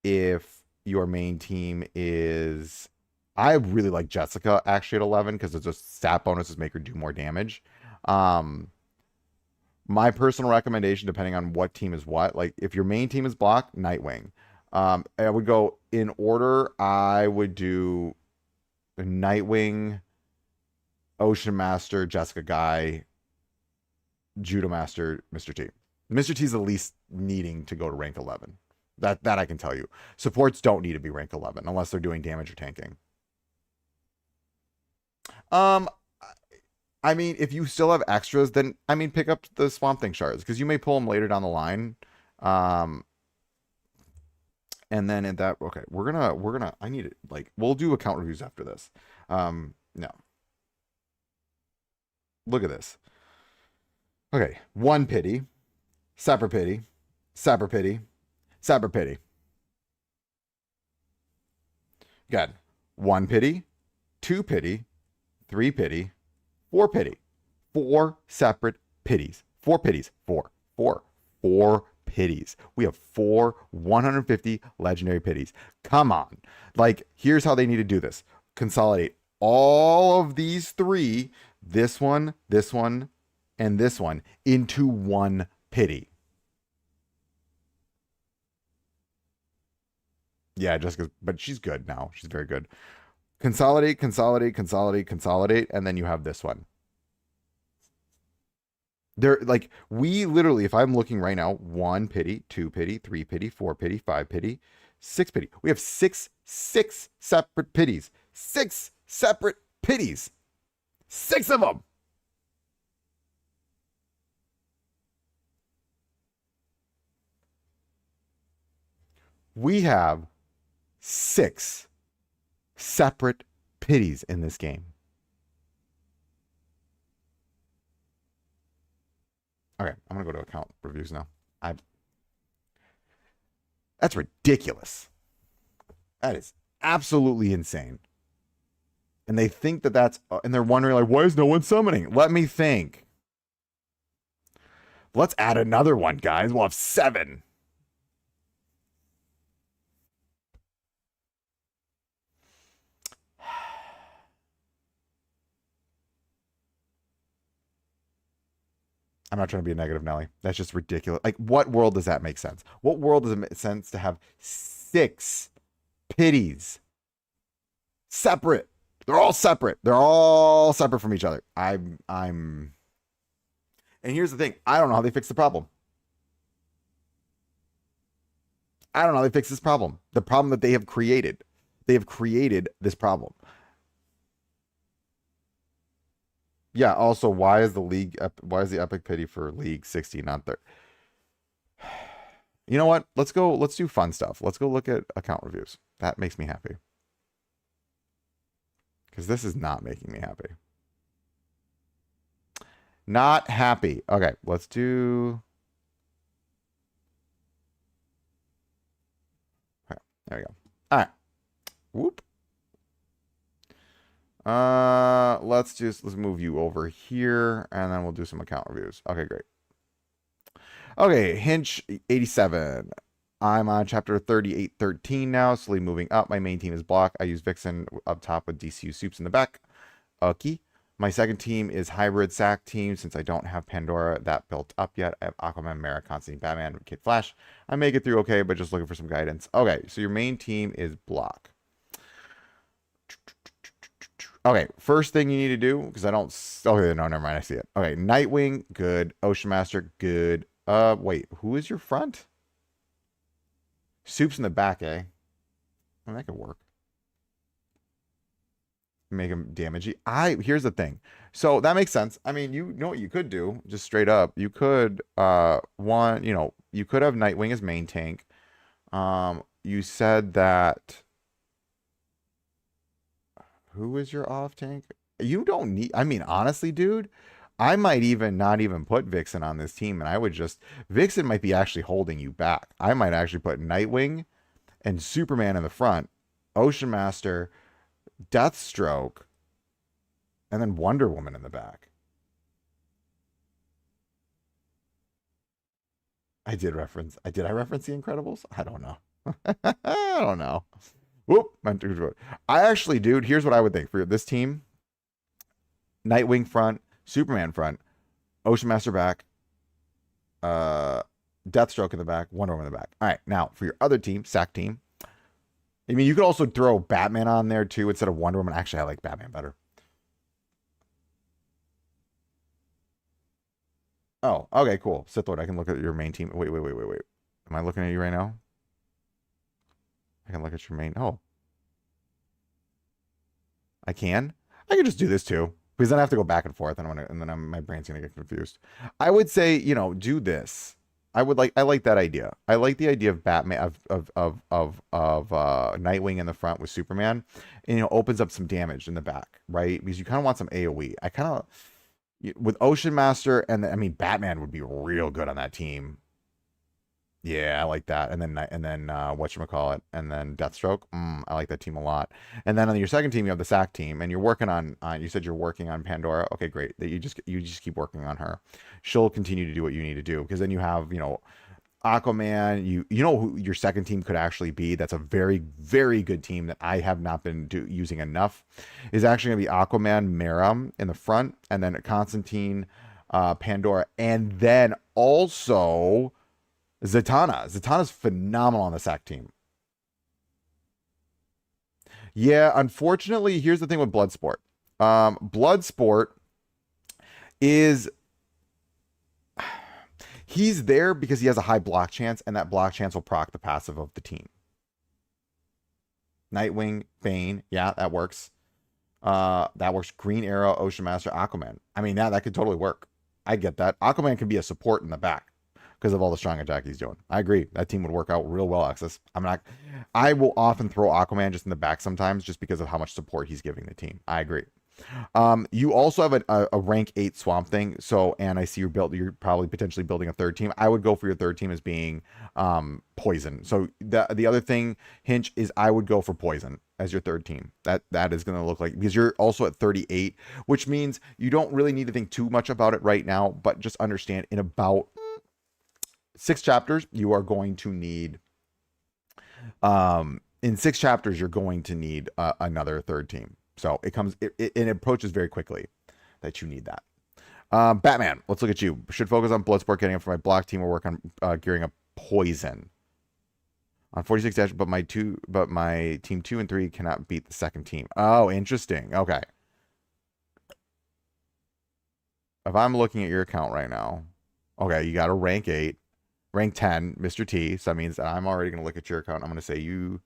If your main team is... I really like Jessica actually at 11 because it's just stat bonuses make her do more damage. My personal recommendation, depending on what team is what, like if your main team is Block, Nightwing. I would go in order. I would do Nightwing, Ocean Master, Jessica Guy, Judo Master, Mr. T. Mr. T is the least needing to go to rank 11. That I can tell you. Supports don't need to be rank 11 unless they're doing damage or tanking. I mean, if you still have extras, then I mean, pick up the Swamp Thing shards because you may pull them later down the line. And then at that, okay, we're gonna. I need it. Like, we'll do account reviews after this. No. Look at this. Okay, 1 pity, separate pity, separate pity, separate pity. Good. 1 pity, 2 pity, 3 pity, 4 pity. 4 separate pities. 4 pities. 4 pities. We have 4 150 legendary pities. Come on. Like, here's how they need to do this. Consolidate all of these 3, this one, and this one, into 1 pity. Yeah, Jessica's, but she's good now. She's very good. Consolidate, consolidate, consolidate, consolidate, and then you have this one. They're like, we literally, if I'm looking right now, 1 pity, 2 pity, 3 pity, 4 pity, 5 pity, 6 pity. We have six separate pities. 6 separate pities. 6 of them. We have 6 separate pities in this game. Okay, I'm gonna go to account reviews now. That's ridiculous. That is absolutely insane. And they think that that's, and they're wondering like, why is no one summoning? Let me think. Let's add another one, guys. We'll have 7. I'm not trying to be a negative Nelly. That's just ridiculous. Like, what world does that make sense? What world does it make sense to have 6 pities separate? They're all separate. They're all separate from each other. I'm And here's the thing. I don't know how they fix the problem. I don't know how they fix this problem. The problem that they have created. They have created this problem. Yeah, also, why is the epic pity for League 60 not there? You know what? Let's do fun stuff. Let's go look at account reviews. That makes me happy. Because this is not making me happy. Not happy. Okay, let's do... Okay, there we go. All right. Whoop. Let's move you over here, and then we'll do some account reviews. Okay, great. Okay, Hinch 87. I'm on chapter 3813 now, slowly moving up. My main team is Block. I use Vixen up top with DCU Soups in the back. Okay. My second team is Hybrid Sack team, since I don't have Pandora that built up yet. I have Aquaman, Mara, Constantine, Batman, Kid Flash. I make it through okay, but just looking for some guidance. Okay, so your main team is Block. Okay, first thing you need to do, because I don't... Okay, no, never mind, I see it. Okay, Nightwing, good. Ocean Master, good. Wait, who is your front? Soup's in the back, eh? Well, that could work. Make him damagey. Here's the thing. So that makes sense. I mean, you know what you could do, just straight up. You could, you could have Nightwing as main tank. You said that... Who is your off tank? You don't need... I mean, honestly, dude, I might even not even put Vixen on this team, and I would just... Vixen might be actually holding you back. I might actually put Nightwing and Superman in the front, Ocean Master, Deathstroke, and then Wonder Woman in the back. Did I reference The Incredibles? I don't know. I don't know. Whoop. I actually, dude, here's what I would think for this team. Nightwing front, Superman front, Ocean Master back, Deathstroke in the back, Wonder Woman in the back. All right, now for your other team, Sack team. I mean, you could also throw Batman on there too instead of Wonder Woman. Actually, I like Batman better. Oh, okay, cool. Sith Lord, I can look at your main team. Wait. Am I looking at you right now? I can look at your main... Oh. I can just do this too. Because then I have to go back and forth, and then my brain's gonna get confused. I would say, do this. I like that idea. I like the idea of Batman of Nightwing in the front with Superman, and opens up some damage in the back, right? Because you kind of want some AOE. I kind of with Ocean Master, and I mean Batman would be real good on that team. Yeah, I like that. And then whatchamacallit, and then Deathstroke. I like that team a lot. And then on your second team, you have the Sack team, and you're working on. You said you're working on Pandora. Okay, great. That you just keep working on her. She'll continue to do what you need to do, because then you have Aquaman. You know who your second team could actually be. That's a very, very good team that I have not been using enough. Is actually going to be Aquaman, Mara in the front, and then Constantine, Pandora, and then also Zatanna. Zatanna's phenomenal on the Sack team. Yeah, unfortunately, here's the thing with Bloodsport. Bloodsport is... He's there because he has a high block chance, and that block chance will proc the passive of the team. Nightwing, Bane, yeah, that works. That works. Green Arrow, Ocean Master, Aquaman. I mean, that could totally work. I get that. Aquaman can be a support in the back because of all the strong attack he's doing. I agree. That team would work out real well, Access. I will often throw Aquaman just in the back sometimes just because of how much support he's giving the team. I agree. You also have a rank 8 Swamp Thing. So, and I see you're probably potentially building a third team. I would go for your third team as being Poison. So the other thing, Hinch, is I would go for Poison as your third team. That is going to look like, because you're also at 38, which means you don't really need to think too much about it right now, but just understand in about 6 chapters, you are going to need, in 6 chapters, you're going to need another third team. So it approaches very quickly that you need that. Batman, let's look at you. Should focus on Bloodsport, getting up for my block team. We'll work on gearing up Poison. On 46 dash, but my team 2 and 3 cannot beat the second team. Oh, interesting. Okay. if I'm looking at your account right now, okay, you got a rank 8, rank 10, Mr. T. So that means that I'm already going to look at your account. I'm going to say you.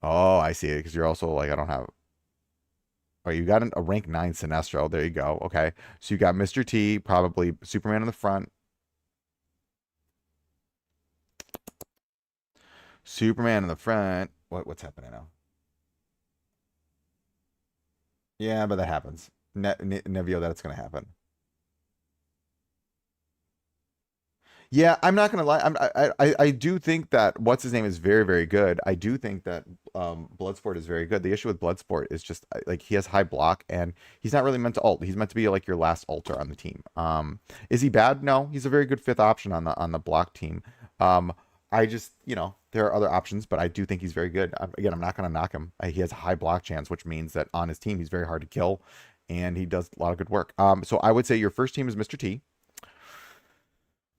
Oh, I see it because you're also like, I don't have. Oh, you got a rank 9 Sinestro. There you go. Okay. So you got Mr. T, probably Superman in the front. Superman in the front. What's happening now? Yeah, but that happens. Nevio, that's going to happen. Yeah, I'm not gonna lie. I do think that what's his name is very, very good. I do think that Bloodsport is very good. The issue with Bloodsport is just like he has high block and he's not really meant to ult. He's meant to be like your last ulter on the team. Is he bad? No, he's a very good fifth option on the block team. I just there are other options, but I do think he's very good. Again, I'm not gonna knock him. He has a high block chance, which means that on his team he's very hard to kill, and he does a lot of good work. So I would say your first team is Mr. T.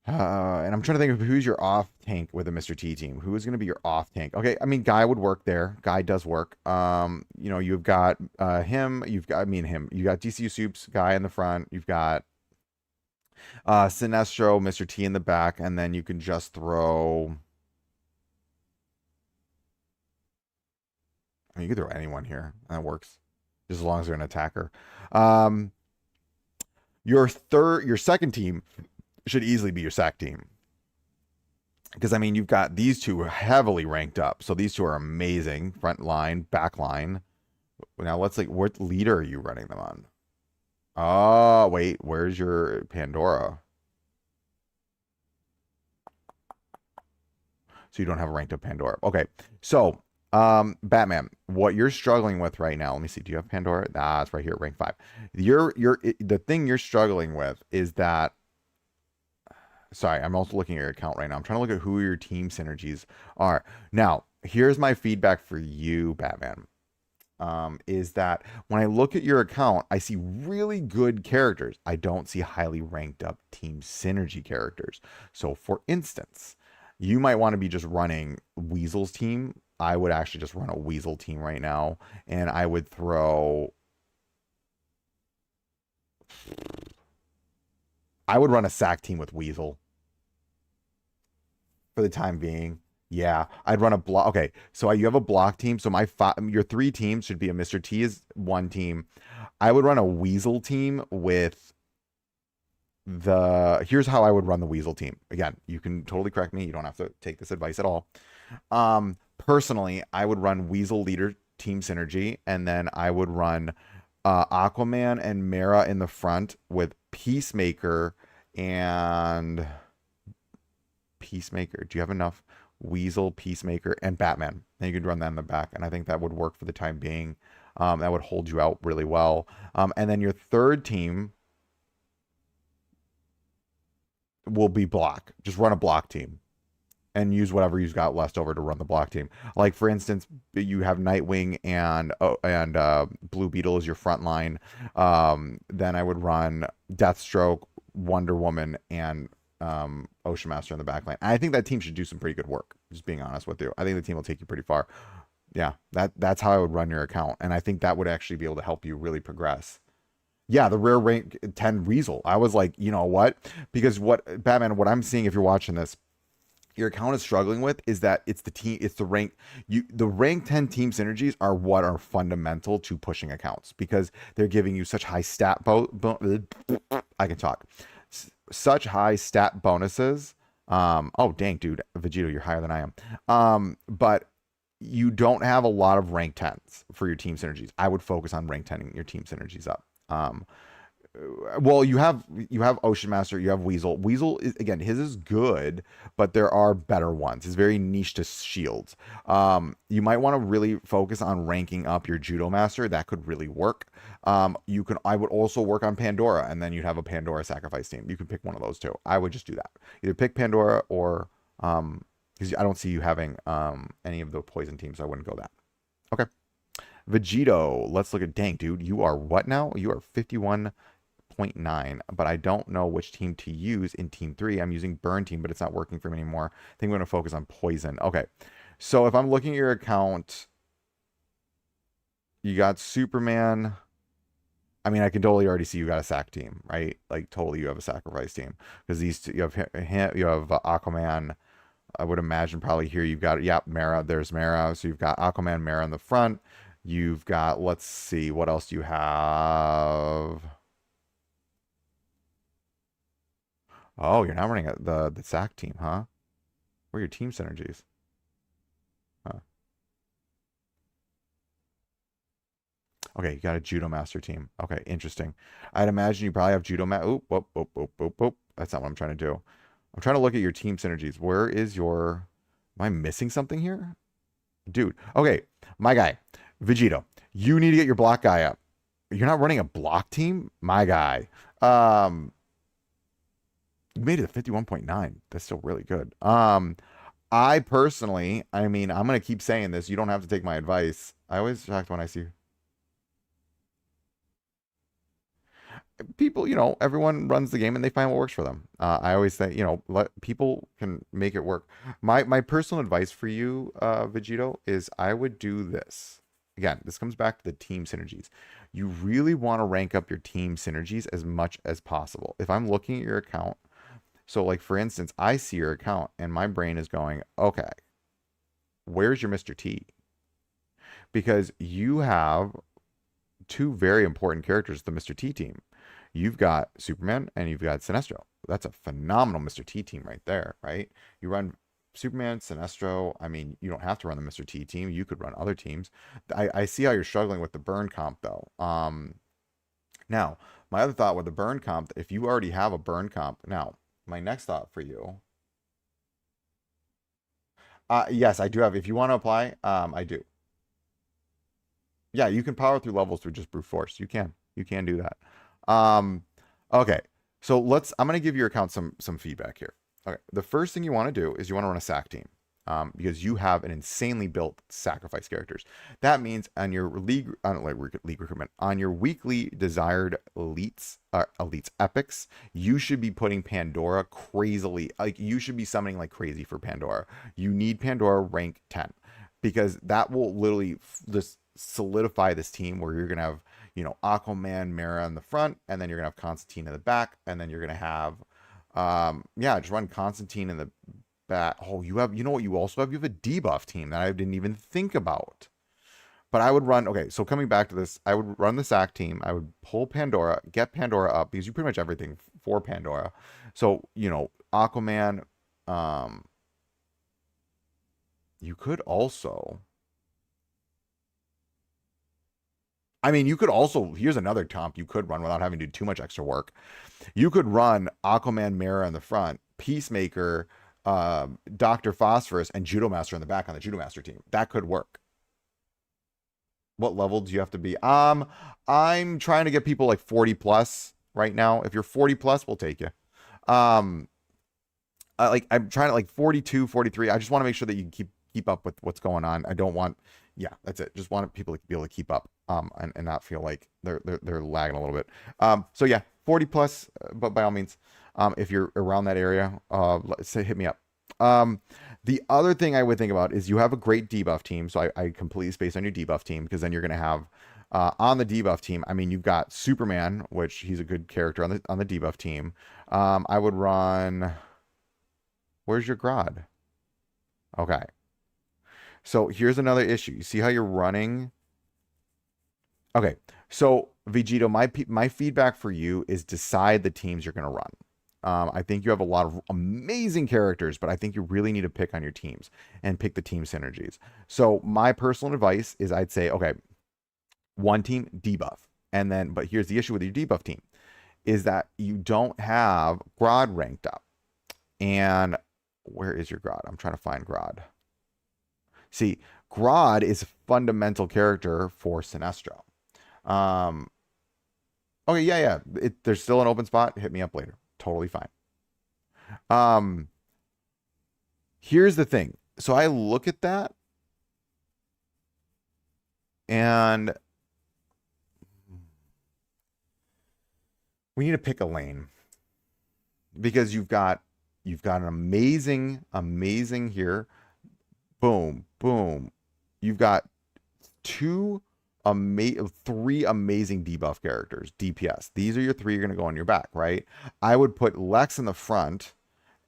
And I'm trying to think of who's your off tank with a Mr. T team. Who is going to be your off tank? Okay, I mean Guy would work there. Guy does work. You've got him. You've got him. You got DCU Soups Guy in the front. You've got Sinestro, Mr. T in the back, and then you can just throw. I mean, you could throw anyone here. That works, just as long as they're an attacker. Um, your second team should easily be your sack team. Because I mean, you've got these two heavily ranked up, so these two are amazing. Front line, back line. Now let's like, what leader are you running them on? Oh wait, where's your Pandora? So you don't have a ranked up Pandora. Okay, so Batman, what you're struggling with right now? Let me see. Do you have Pandora? Nah, it's right here, rank 5. The thing you're struggling with is that. Sorry, I'm also looking at your account right now. I'm trying to look at who your team synergies are. Now, here's my feedback for you, Batman. Is that when I look at your account, I see really good characters. I don't see highly ranked up team synergy characters. So, for instance, you might want to be just running Weasel's team. I would actually just run a Weasel team right now, and I would throw. I would run a sack team with Weasel for the time being. Yeah, I'd run a block. Okay, so you have a block team. So your 3 teams should be a Mr. T is one team. I would run a Weasel team with here's how I would run the Weasel team. Again, you can totally correct me. You don't have to take this advice at all. Personally, I would run Weasel leader team synergy, and then I would run Aquaman and Mara in the front with Peacemaker and Peacemaker. Do you have enough? Weasel, Peacemaker, and Batman. And you could run that in the back, and I think that would work for the time being. That would hold you out really well. And then your third team will be block. Just run a block team and use whatever you've got left over to run the block team. Like for instance, you have Nightwing and Blue Beetle as your front line. Then I would run Deathstroke, Wonder Woman, and Ocean Master in the back line. I think that team should do some pretty good work. Just being honest with you, I think the team will take you pretty far. Yeah, that's how I would run your account, and I think that would actually be able to help you really progress. Yeah, the rare rank 10 Weasel. I was like, you know what? Because Batman, what I'm seeing if you're watching this, your account is struggling with is that it's the rank 10 team synergies are what are fundamental to pushing accounts because they're giving you such high I can talk. Such high stat bonuses. Oh dang, dude, Vegito, you're higher than I am. But you don't have a lot of rank 10s for your team synergies. I would focus on rank 10ing your team synergies up. Well, you have Ocean Master, you have Weasel. Weasel is again, his is good, but there are better ones. It's very niche to shields. You might want to really focus on ranking up your Judo Master. That could really work. I would also work on Pandora, and then you'd have a Pandora sacrifice team. You can pick one of those two. I would just do that. Either pick Pandora or because I don't see you having any of the poison teams, so I wouldn't go that. Okay. Vegito, let's look at dang, dude. You are what now? You are 51.9, but I don't know which team to use in team 3. I'm using burn team, but it's not working for me anymore. I think I'm going to focus on poison. Okay. So if I'm looking at your account, you got Superman. I mean, I can totally already see you got a sack team, right? Like totally, you have a sacrifice team because these two, you have Aquaman. I would imagine probably here you've got, yeah, Mara. There's Mara. So you've got Aquaman, Mara in the front. You've got, let's see, what else do you have? Oh, you're now running the sack team, huh? Where are your team synergies? Huh. Okay, you got a Judo Master team. Okay, interesting. I'd imagine you probably have Judo Ma. Oop, whoop, whoop, whoop, whoop, whoop. That's not what I'm trying to do. I'm trying to look at your team synergies. Where is your? Am I missing something here, dude? Okay, my guy, Vegito. You need to get your block guy up. You're not running a block team, my guy. Um, you made it to 51.9. That's still really good. I personally, I mean, I'm gonna keep saying this. You don't have to take my advice. I always shocked when I see people, everyone runs the game and they find what works for them. I always say, let people can make it work. My personal advice for you, Vegito, is I would do this. Again, this comes back to the team synergies. You really want to rank up your team synergies as much as possible. If I'm looking at your account, so like for instance, I see your account and my brain is going, okay, where's your Mr. T? Because you have two very important characters, the Mr. T team. You've got Superman and you've got Sinestro. That's a phenomenal Mr. T team right there, right? You run Superman, Sinestro. I mean, you don't have to run the Mr. T team. You could run other teams. I see how you're struggling with the burn comp though. Now, my other thought with the burn comp, if you already have a burn comp, now my next thought for you. Yes, I do have. If you want to apply, I do. Yeah, you can power through levels through just brute force. You can do that. Um, okay. So I'm gonna give your account some feedback here. Okay. The first thing you want to do is you want to run a sack team. Because you have an insanely built sacrifice characters. That means on your league recruitment, on your weekly desired elites epics, you should be putting Pandora crazily, like you should be summoning like crazy for Pandora. You need Pandora rank 10 because that will literally just solidify this team where you're gonna have, Aquaman, Mara in the front, and then you're gonna have Constantine in the back, and then you're gonna have yeah, just run Constantine in the back. Oh, you know what you also have? You have a debuff team that I didn't even think about. But I would run, okay, so coming back to this, I would run the sack team. I would pull Pandora, get Pandora up, because you pretty much everything for Pandora. So, Aquaman, you could also, I mean, you could also, here's another comp you could run without having to do too much extra work. You could run Aquaman Mara in the front, Peacemaker, Dr. Phosphorus, and Judo Master in the back on the Judo Master team. That could work. What level do you have to be? I'm trying to get people like 40 plus right now. If you're 40 plus, we'll take you. I'm trying to like 42, 43. I just want to make sure that you can keep up with what's going on. I don't want, yeah, that's it. Just want people to be able to keep up, and not feel like they're lagging a little bit. So yeah, 40 plus, but by all means, if you're around that area, let's say hit me up. The other thing I would think about is you have a great debuff team. So I completely space on your debuff team because then you're going to have, on the debuff team, I mean, you've got Superman, which he's a good character on the debuff team. I would run, where's your Grodd? Okay. So here's another issue. You see how you're running? Okay. So Vegito, my feedback for you is decide the teams you're going to run. I think you have a lot of amazing characters, but I think you really need to pick on your teams and pick the team synergies. So my personal advice is I'd say, okay, one team debuff. And then, but here's the issue with your debuff team is that you don't have Grodd ranked up. And where is your Grodd? I'm trying to find Grodd. See, Grodd is a fundamental character for Sinestro. Okay, yeah. There's still an open spot. Hit me up later. Totally fine. Here's the thing. So I look at that and we need to pick a lane because you've got an amazing here. Boom, boom. You've got two three amazing debuff characters, DPS. These are your three you're going to go on your back, right? I would put Lex in the front,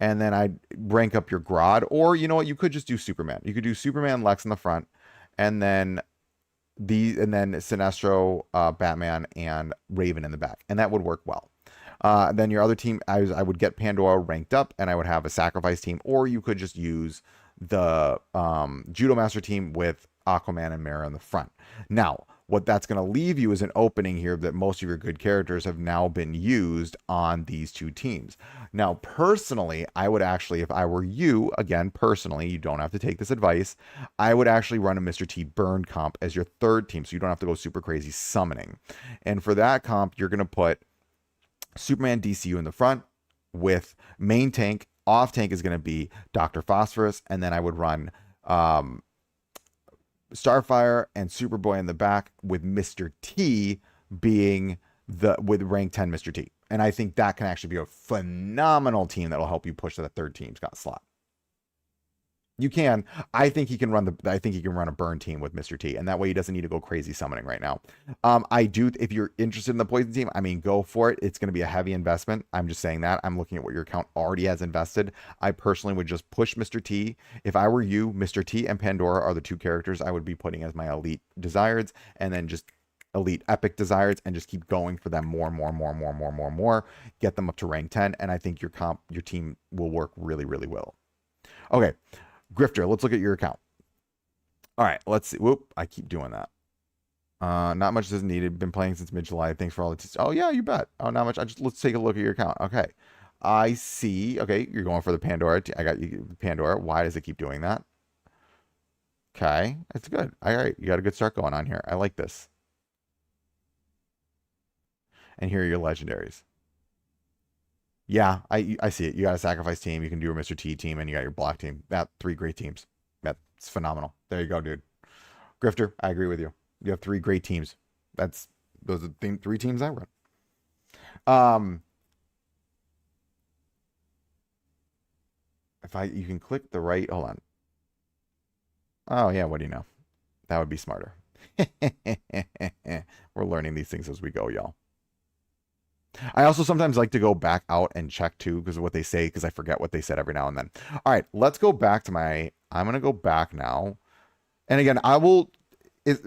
and then I'd rank up your Grodd. Or you know what? You could just do Superman. You could do Superman, Lex in the front, and then Sinestro, Batman, and Raven in the back, and that would work well. Then your other team, I would get Pandora ranked up, and I would have a sacrifice team, or you could just use the Judo Master team with Aquaman and Mera in the front. Now, what that's going to leave you is an opening here that most of your good characters have now been used on these two teams. Now, personally, I would actually, if I were you, again, personally, you don't have to take this advice, I would actually run a Mr. T burn comp as your third team, so you don't have to go super crazy summoning. And for that comp, you're going to put Superman DCU in the front with main tank. Off tank is going to be Dr. Phosphorus, and then I would run Starfire and Superboy in the back, with Mr. T being with rank 10 Mr. T. And I think that can actually be a phenomenal team that'll help you push to that third team slot. You can. I think he can run a burn team with Mr. T, and that way he doesn't need to go crazy summoning right now. I do, if you're interested in the poison team, I mean, go for it. It's going to be a heavy investment. I'm just saying that. I'm looking at what your account already has invested. I personally would just push Mr. T. If I were you, Mr. T and Pandora are the two characters I would be putting as my elite desires, and then just elite epic desires, and just keep going for them more, get them up to rank 10, and I think your team will work really, really well. Okay. Grifter, let's look at your account. All right, let's see. Whoop, I keep doing that. Not much is needed. Been playing since mid-July. Thanks for all the oh yeah, you bet. Oh, not much. Let's take a look at your account. Okay. I see. Okay, you're going for the Pandora. I got you Pandora. Why does it keep doing that? Okay, that's good. All right, you got a good start going on here. I like this. And here are your legendaries. Yeah, I see it. You got a sacrifice team. You can do a Mr. T team, and you got your block team. That three great teams. That's phenomenal. There you go, dude. Grifter, I agree with you. You have three great teams. Those are the three teams I run. You can click the right. Hold on. Oh yeah, what do you know? That would be smarter. We're learning these things as we go, y'all. I also sometimes like to go back out and check too, because of what they say, because I forget what they said every now and then. All right, let's go back to I'm going to go back now. And again,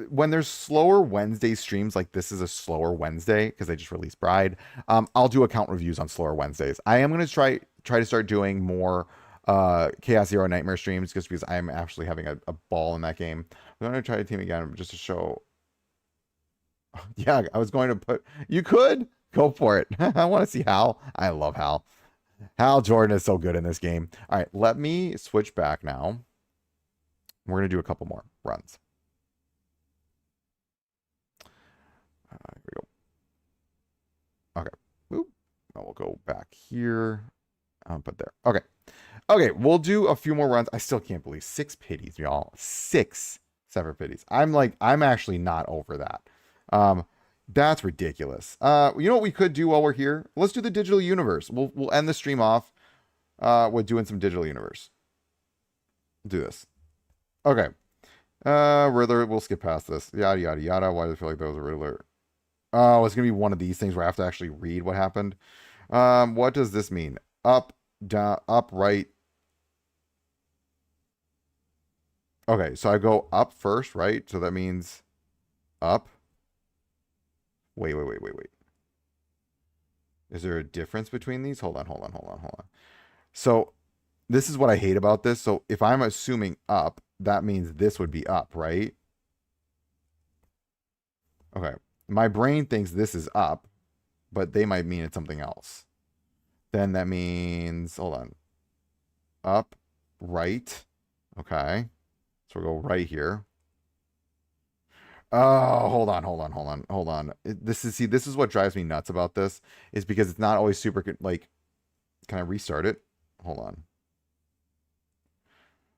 when there's slower Wednesday streams, like this is a slower Wednesday because I just released Bride, I'll do account reviews on slower Wednesdays. I am going to try to start doing more Chaos Zero Nightmare streams, just because I'm actually having a ball in that game. I'm going to try the team again just to show. Yeah, I was going to put. You could. Go for it. I want to see Hal. I love Hal. Hal Jordan is so good in this game. All right, let me switch back now. We're going to do a couple more runs. Here we go. Okay. Oop. We'll go back here. Put there. Okay. Okay, we'll do a few more runs. I still can't believe 6 pities, y'all. 6 separate pities. I'm actually not over that. That's ridiculous. You know what we could do while we're here? Let's do the digital universe. We'll end the stream off with doing some digital universe. Do this. Okay. Riddler, we'll skip past this. Yada yada yada. Why do I feel like that was a Riddler? Oh, it's gonna be one of these things where I have to actually read what happened. What does this mean? Up, down, up, right. Okay, so I go up first, right? So that means up. Wait. Is there a difference between these? Hold on. So this is what I hate about this. So if I'm assuming up, that means this would be up, right? Okay. My brain thinks this is up, but they might mean it's something else. Then that means, hold on. Up, right. Okay. So we'll go right here. Oh, hold on. This is what drives me nuts about this, is because it's not always super good. Like, can I restart it? Hold on.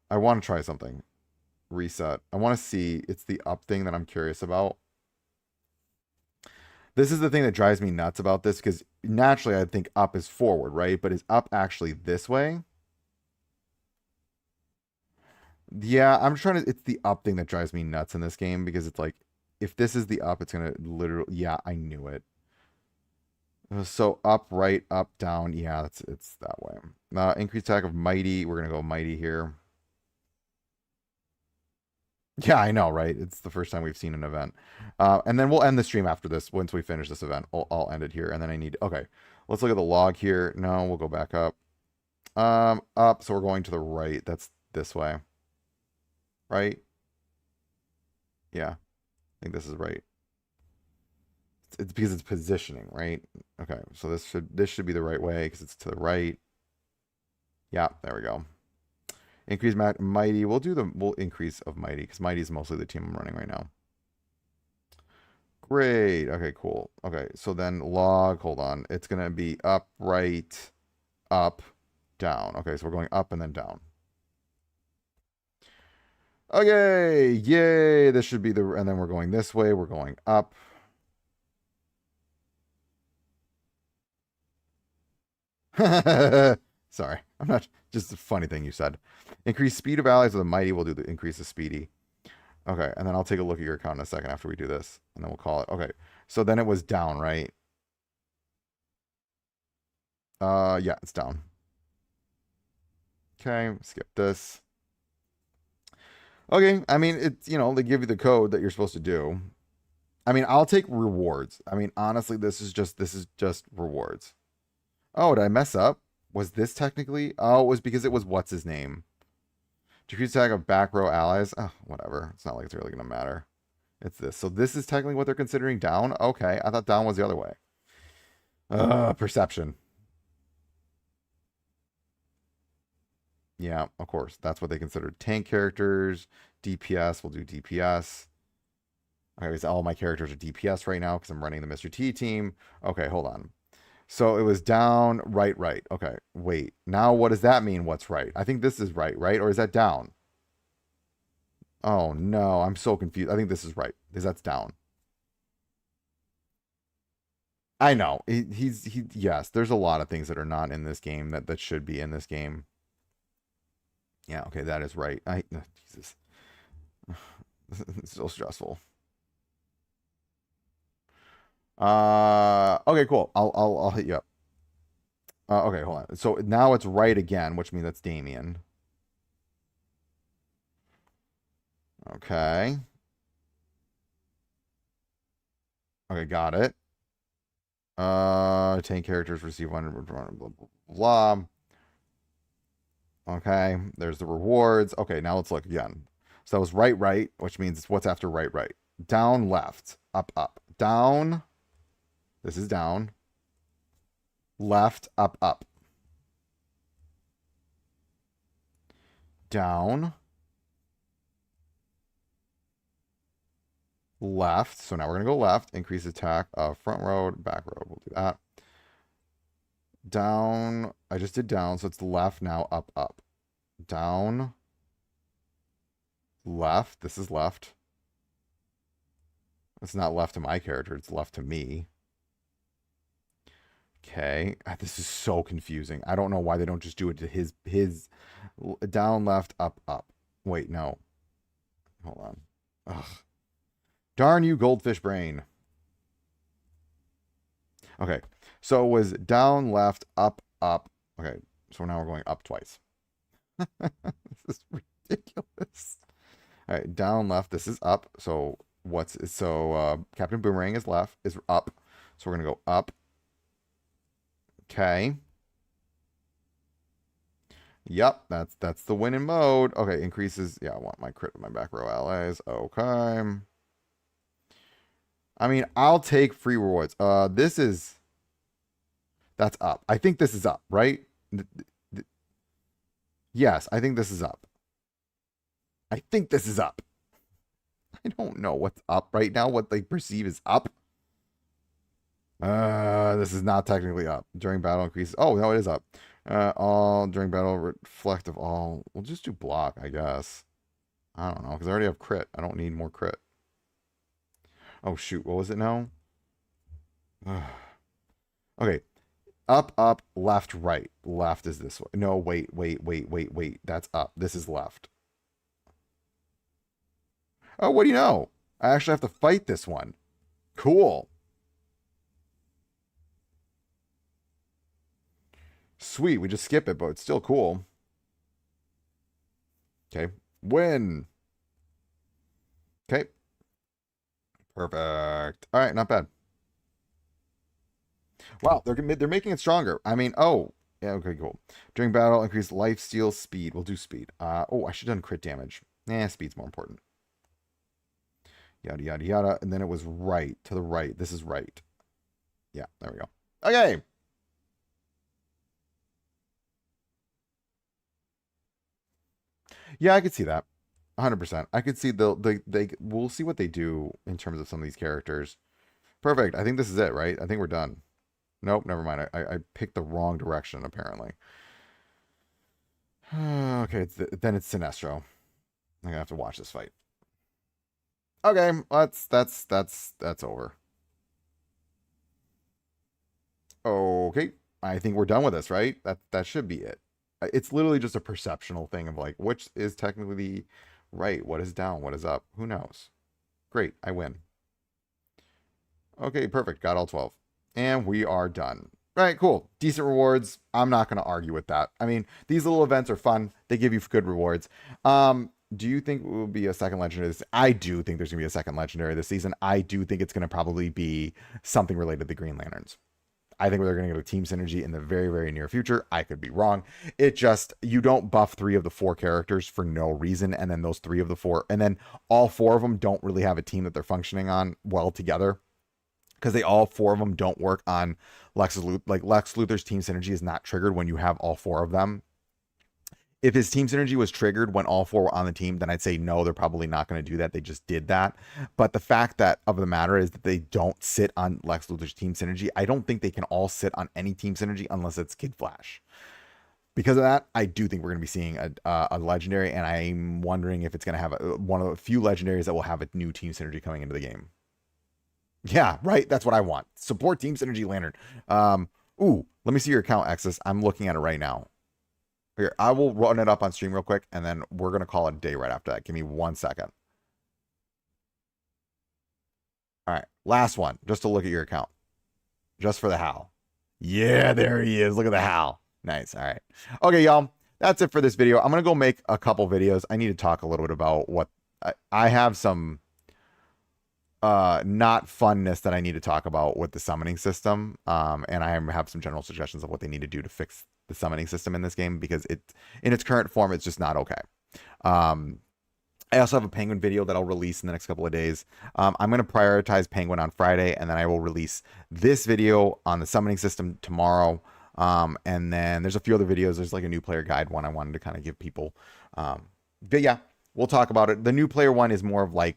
I want to try something. Reset. I want to see. It's the up thing that I'm curious about. This is the thing that drives me nuts about this, because naturally I think up is forward, right? But is up actually this way? Yeah, I'm trying to. It's the up thing that drives me nuts in this game, because it's like, if this is the up, it's gonna literally, yeah, I knew it. So up, right, up, down. Yeah, it's that way. Increased attack of mighty. We're gonna go mighty here. Yeah, I know, right? It's the first time we've seen an event. And then we'll end the stream after this. Once we finish this event, I'll end it here. And then I need, okay, let's look at the log here. No, we'll go back up. Up. So we're going to the right. That's this way. Right? Yeah, I think this is right. It's because it's positioning, right? Okay, so this should be the right way because it's to the right. Yeah, there we go. Increase mighty. We'll increase of mighty because mighty is mostly the team I'm running right now. Great. Okay, cool. Okay, so then log. Hold on. It's gonna be up, right, up, down. Okay, so we're going up and then down. Okay, yay. This should be the, and then we're going this way. We're going up. Sorry, I'm not, just a funny thing you said. Increase speed of allies with a mighty. We'll do the increase the speedy. Okay, and then I'll take a look at your account in a second after we do this, and then we'll call it. Okay, so then it was down, right? Yeah, it's down. Okay, skip this. Okay, I mean, it's, they give you the code that you're supposed to do. I mean, I'll take rewards. I mean, honestly, this is just rewards. Oh, did I mess up? Was this technically? Oh, it was because it was what's his name? Decrease attack of back row allies. Oh, whatever. It's not like it's really gonna matter. It's this. So this is technically what they're considering down. Okay, I thought down was the other way. Perception. Yeah, of course. That's what they consider tank characters. DPS. We'll do DPS. Okay, so all my characters are DPS right now because I'm running the Mr. T team. Okay, hold on. So it was down, right, right. Okay, wait. Now what does that mean, what's right? I think this is right, right? Or is that down? Oh, no. I'm so confused. I think this is right because that's down. I know. Yes, there's a lot of things that are not in this game that should be in this game. Yeah, okay, that is right. Jesus. It's so stressful. Okay, cool. I'll hit you up. Okay, hold on. So now it's right again, which means that's Damien. Okay. Okay, got it. Tank characters receive 100, blah, blah, blah. Okay, there's the rewards. Okay, now let's look again. So that was right, right, which means it's what's after right, right. Down, left, up, up. Down. This is down. Left, up, up. Down. Left. So now we're going to go left. Increase attack. Front road, back road. We'll do that. Down. I just did down. So it's left now. Up, up. Down. Left. This is left. It's not left to my character. It's left to me. Okay. This is so confusing. I don't know why they don't just do it to his down, left, up, up. Wait, no. Hold on. Ugh. Darn you, goldfish brain. Okay. So it was down, left, up, up. Okay. So now we're going up twice. This is ridiculous. All right. Down, left. This is up. So Captain Boomerang is left, is up. So we're going to go up. Okay. Yep, that's the winning mode. Okay, increases. Yeah, I want my crit with my back row allies. Okay. I mean, I'll take free rewards. That's up. I think this is up, right? Yes, I think this is up. I think this is up. I don't know what's up right now, what they perceive as up. This is not technically up. During battle increases. Oh, no, it is up. All during battle reflective all. We'll just do block, I guess. I don't know, because I already have crit. I don't need more crit. Oh, shoot. What was it now? Okay. Up, up, left, right. Left is this way. No, wait. That's up. This is left. Oh, what do you know? I actually have to fight this one. Cool. Sweet. We just skip it, but it's still cool. Okay. Win. Okay. Perfect. All right. Not bad. Wow. They're making it stronger. I mean, oh. Yeah. Okay. Cool. During battle, increase life, steal, speed. We'll do speed. Oh, I should have done crit damage. Speed's more important. Yada, yada, yada. And then it was right. To the right. This is right. Yeah. There we go. Okay. Yeah, I could see that. 100%. I could see we'll see what they do in terms of some of these characters. Perfect. I think this is it, right? I think we're done. Nope, never mind. I picked the wrong direction apparently. Okay, then it's Sinestro. I'm gonna have to watch this fight. Okay, that's over. Okay, I think we're done with this, right? That should be it. It's literally just a perceptional thing of like which is technically right, what is down, what is up. Who knows? Great, I win. Okay, perfect. Got all 12. And we are done. All right, cool. Decent rewards. I'm not going to argue with that. I mean, these little events are fun. They give you good rewards. Do you think it will be a second legendary this? I do think there's going to be a second legendary this season. I do think it's going to probably be something related to the Green Lanterns. I think they're going to go to team synergy in the very, very near future. I could be wrong. It just, you don't buff 3 of the 4 characters for no reason. And then those 3 of the 4, and then all 4 of them don't really have a team that they're functioning on well together. Because all 4 of them don't work on Lex Luthor. Like Lex Luthor's team synergy is not triggered when you have all 4 of them. If his team synergy was triggered when all 4 were on the team, then I'd say no, they're probably not going to do that. They just did that. But the fact that of the matter is that they don't sit on Lex Luthor's team synergy. I don't think they can all sit on any team synergy unless it's Kid Flash. Because of that, I do think we're going to be seeing a legendary, and I'm wondering if it's going to have one of the few legendaries that will have a new team synergy coming into the game. Yeah, right. That's what I want. Support Team Synergy Lantern. Ooh, let me see your account, Exus. I'm looking at it right now. Here, I will run it up on stream real quick, and then we're going to call it a day right after that. Give me 1 second. All right, last one, just to look at your account. Just for the Hal. Yeah, there he is. Look at the Hal. Nice. All right. Okay, y'all. That's it for this video. I'm going to go make a couple videos. I need to talk a little bit about what I have some not funness that I need to talk about with the summoning system. And I have some general suggestions of what they need to do to fix the summoning system in this game, because it in its current form, it's just not okay. I also have a Penguin video that I'll release in the next couple of days. I'm going to prioritize Penguin on Friday, and then I will release this video on the summoning system tomorrow. And then there's a few other videos. There's like a new player guide one I wanted to kind of give people. But yeah, we'll talk about it. The new player one is more of like